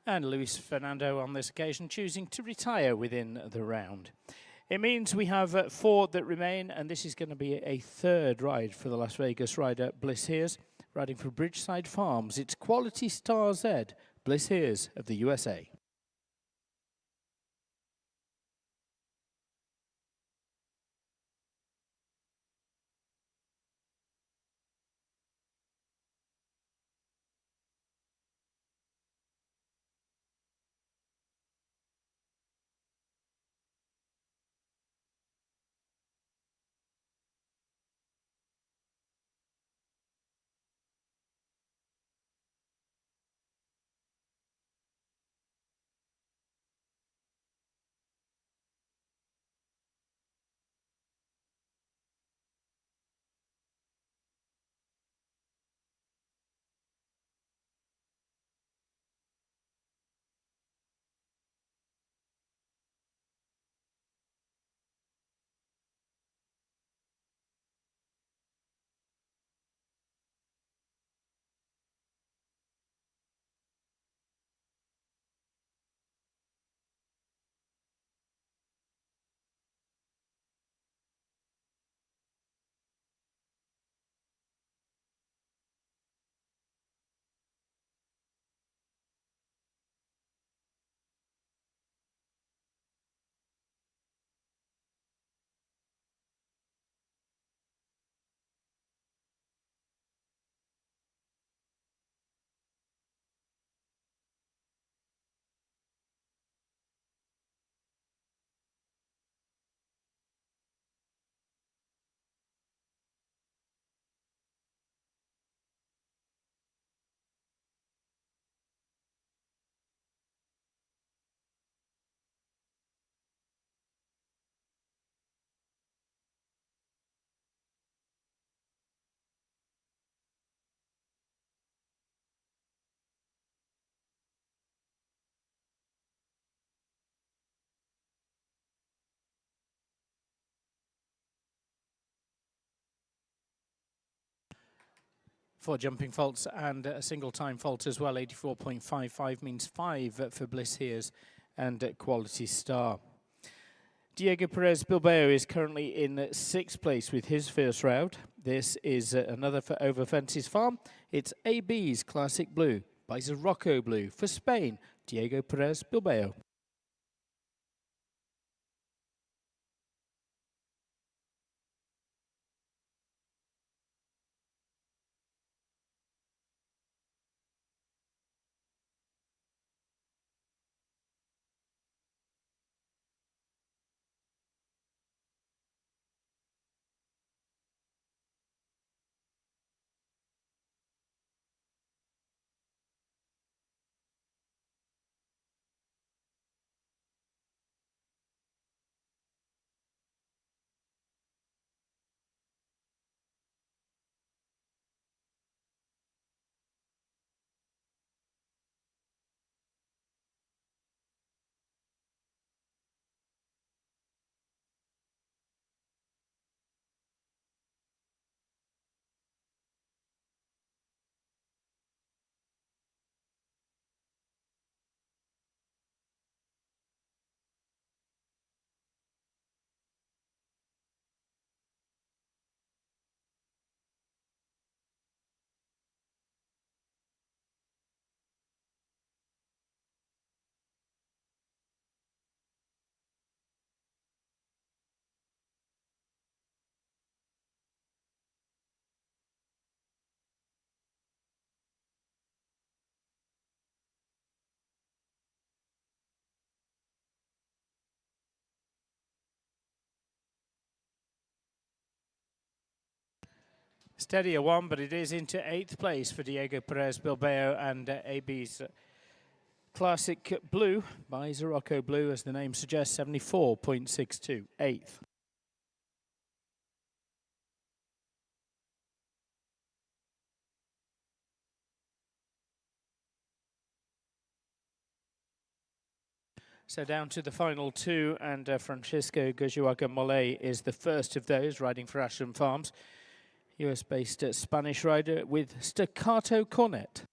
And Luis Fernando on this occasion choosing to retire within the round. It means we have 4 that remain, and this is going to be a third ride for the Las Vegas rider Bliss Hears, riding for Bridgeside Farms. It's Quality Star Z, Bliss Hears of the USA. For jumping faults and a single time fault as well. 84.55 means 5 for Bliss Hears and Quality Star. Diego Perez Bilbao is currently in 6th place with his first round. This is another for Over Fences Farm. It's AB's Classic Blue by Zorocco Blue for Spain. Diego Perez Bilbao. Steady a 1, but it is into 8th place for Diego Perez Bilbao and AB's Classic Blue by Zorocco Blue, as the name suggests, 74.62, 8th. So down to the final 2, and Francisco Gujuaga Mollet is the first of those, riding for Ashland Farms. US-based Spanish rider with Staccato Cornet.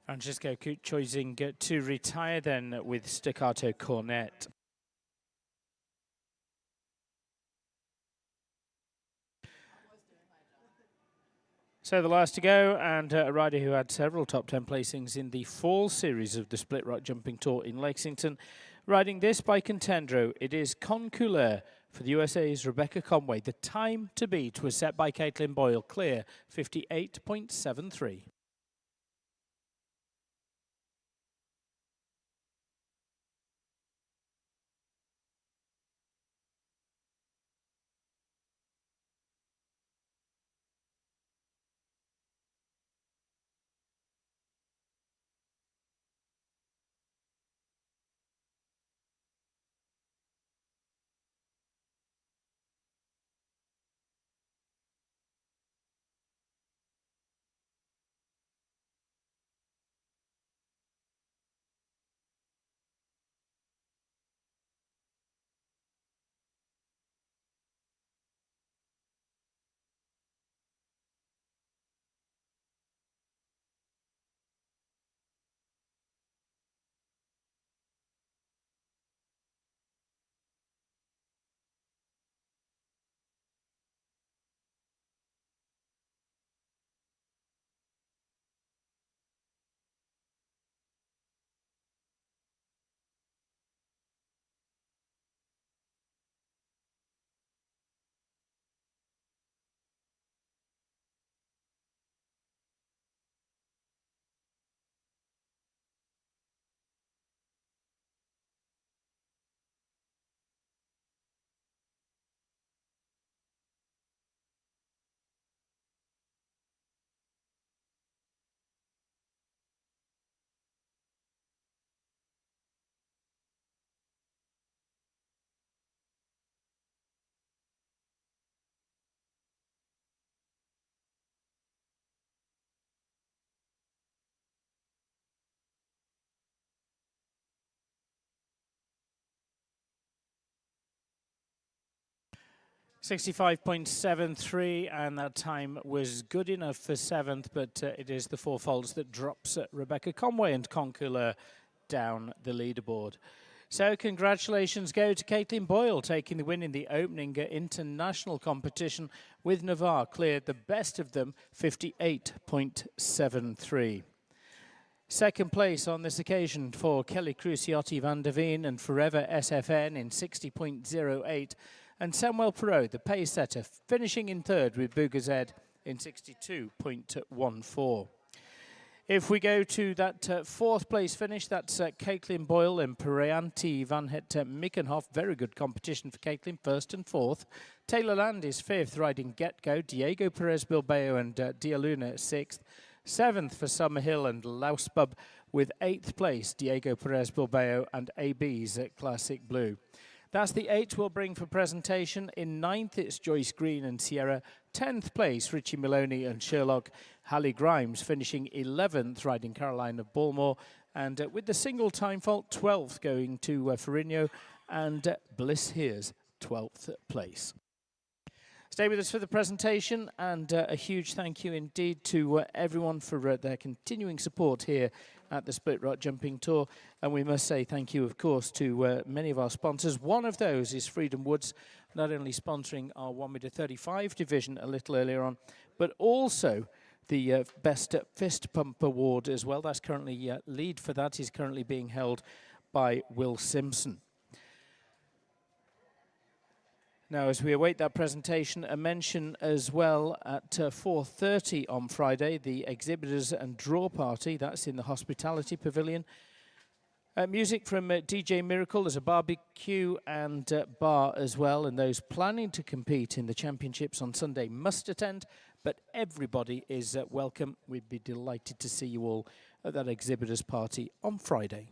Francesco choosing to retire then with staccato cornet. So the last to go, and a rider who had several top 10 placings in the fall series of the Split Rock Jumping Tour in Lexington. Riding this by Contendro, it is Concouleur for the USA's Rebecca Conway. The time to beat was set by Caitlin Boyle, clear 58.73. .73, and that time was good enough for 7th, but it is the four faults that drops Rebecca Conway and Concouleur down the leaderboard. So congratulations go to Caitlin Boyle, taking the win in the opening international competition with Navarre, cleared the best of them, 58.73. Second place on this occasion for Kelly Cruciotti van der Veen and Forever SFN in 60.08. And Samuel Perot, the pace setter, finishing in third with Bugazed in 62.14. If we go to that fourth place finish, that's Caitlin Boyle and Perianti van het Mikkenhoff. Very good competition for Caitlin, first and fourth. Taylor Land is fifth, riding Get Go. Diego Perez Bilbao and Dialuna sixth. Seventh for Summerhill and Lausbub, with eighth place, Diego Perez Bilbao and AB's Classic Blue. That's the 8 we'll bring for presentation. In 9th, it's Joyce Green and Sierra. 10th place, Richie Maloney and Sherlock. Hallie Grimes finishing 11th, riding Caroline of Balmore. And with the single time fault, 12th going to Ferrigno. And Bliss Here's 12th place. Stay with us for the presentation, and a huge thank you indeed to everyone for their continuing support here at the Split Rock Jumping Tour. And we must say thank you, of course, to many of our sponsors. One of those is Freedom Woods, not only sponsoring our 1m35 division a little earlier on, but also the Best Fist Pump Award as well. That's currently, lead for that is currently being held by Will Simpson. Now, as we await that presentation, a mention as well at 4:30 on Friday, the exhibitors and draw party. That's in the Hospitality Pavilion. Music from DJ Miracle. There's a barbecue and bar as well. And those planning to compete in the championships on Sunday must attend. But everybody is welcome. We'd be delighted to see you all at that exhibitors party on Friday.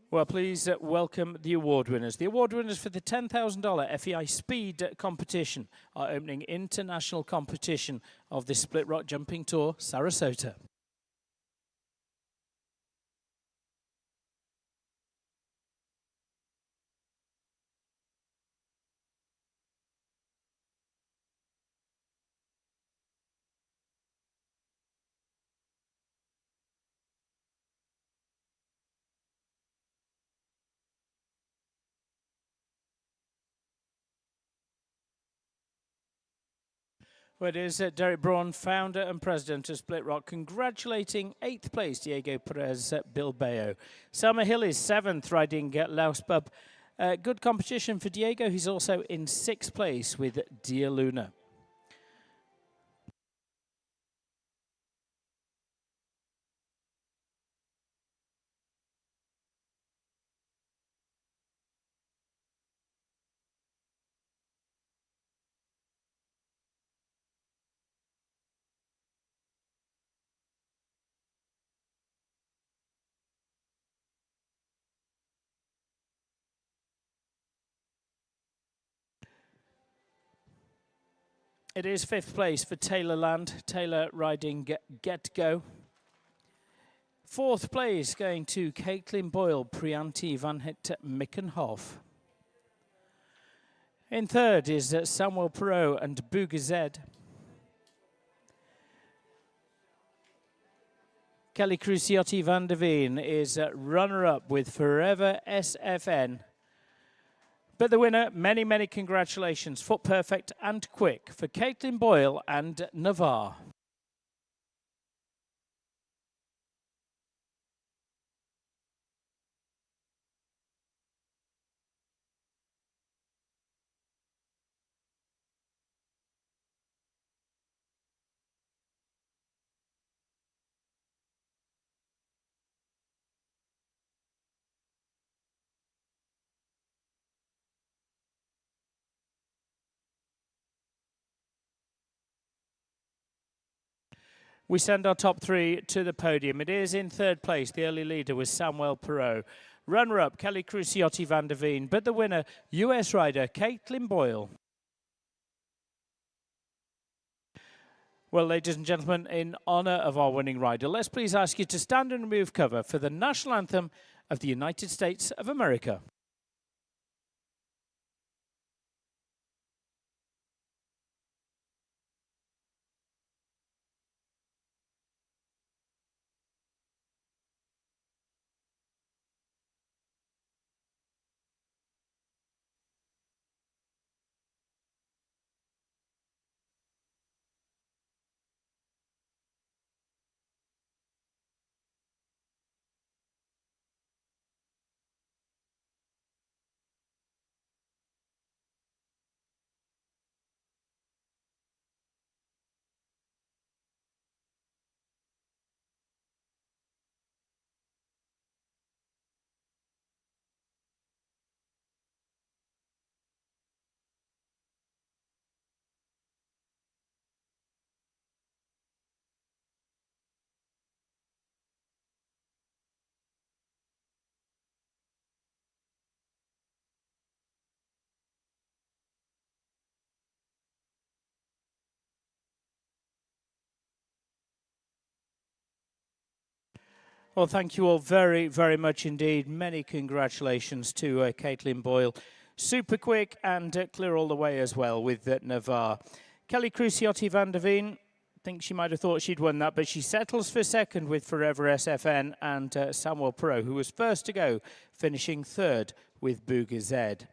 Well, please welcome the award winners. The award winners for the $10,000 FEI Speed competition, our opening international competition of the Split Rock Jumping Tour, Sarasota. Well, it is Derek Braun, founder and president of Split Rock, congratulating 8th place Diego Perez Bilbao. Selma Hill is 7th, riding Laos Bub. Good competition for Diego. He's also in 6th place with Dia Luna. It is 5th place for Taylor Land. Taylor riding Get Go. 4th place going to Caitlin Boyle, Priyanti Van Het Mickenhoff. In 3rd is Samuel Perot and Bougazed. Kelly Cruciotti Van der Veen is runner-up with Forever SFN. But the winner, many, many congratulations. Foot perfect and quick for Caitlin Boyle and Navarre. We send our top 3 to the podium. It is in 3rd place. The early leader was Samuel Perot. Runner-up, Kelly Cruciotti Van der Veen. But the winner, US rider Caitlin Boyle. Well, ladies and gentlemen, in honour of our winning rider, let's please ask you to stand and remove cover for the national anthem of the United States of America. Well, thank you all very, very much indeed. Many congratulations to Caitlin Boyle. Super quick and clear all the way as well with Navarre. Kelly Cruciotti Van der Veen, I think she might have thought she'd won that, but she settles for 2nd with Forever SFN and Samuel Perot, who was first to go, finishing 3rd with Bougazed.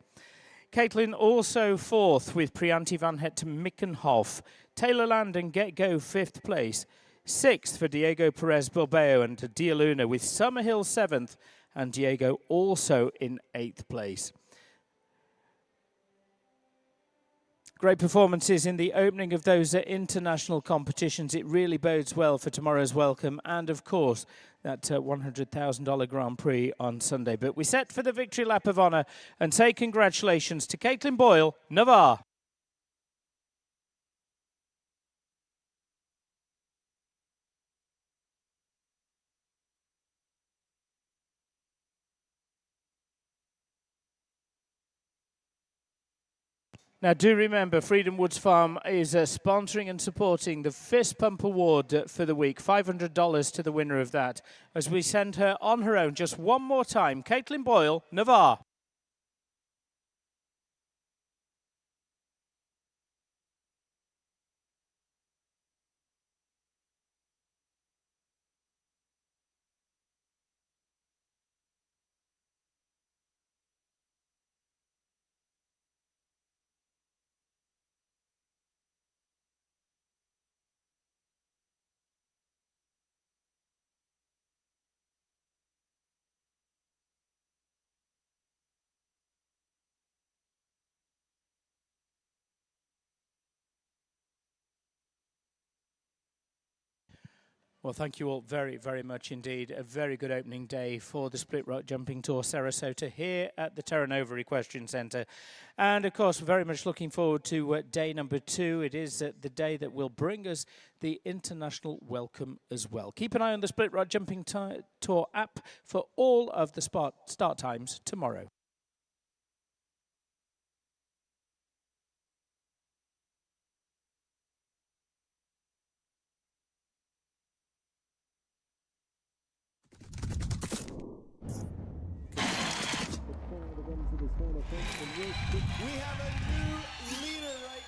Caitlin also 4th with Priyanti Van Het Mickenhoff. Taylor Land and Get Go 5th place. 6th for Diego Perez Bilbao and Dia Luna, with Summerhill 7th and Diego also in 8th place. Great performances in the opening of those international competitions. It really bodes well for tomorrow's welcome and, of course, that $100,000 Grand Prix on Sunday. But we set for the victory lap of honour and say congratulations to Caitlin Boyle, Navarre. Now, do remember, Freedom Woods Farm is sponsoring and supporting the Fist Pump Award for the week. $500 to the winner of that. As we send her on her own just one more time, Caitlin Boyle, Navarre. Well, thank you all very, very much indeed. A very good opening day for the Split Rock Jumping Tour Sarasota here at the Terra Nova Equestrian Centre. And, of course, very much looking forward to day number 2. It is the day that will bring us the international welcome as well. Keep an eye on the Split Rock Jumping Tour app for all of the start times tomorrow. We have a new leader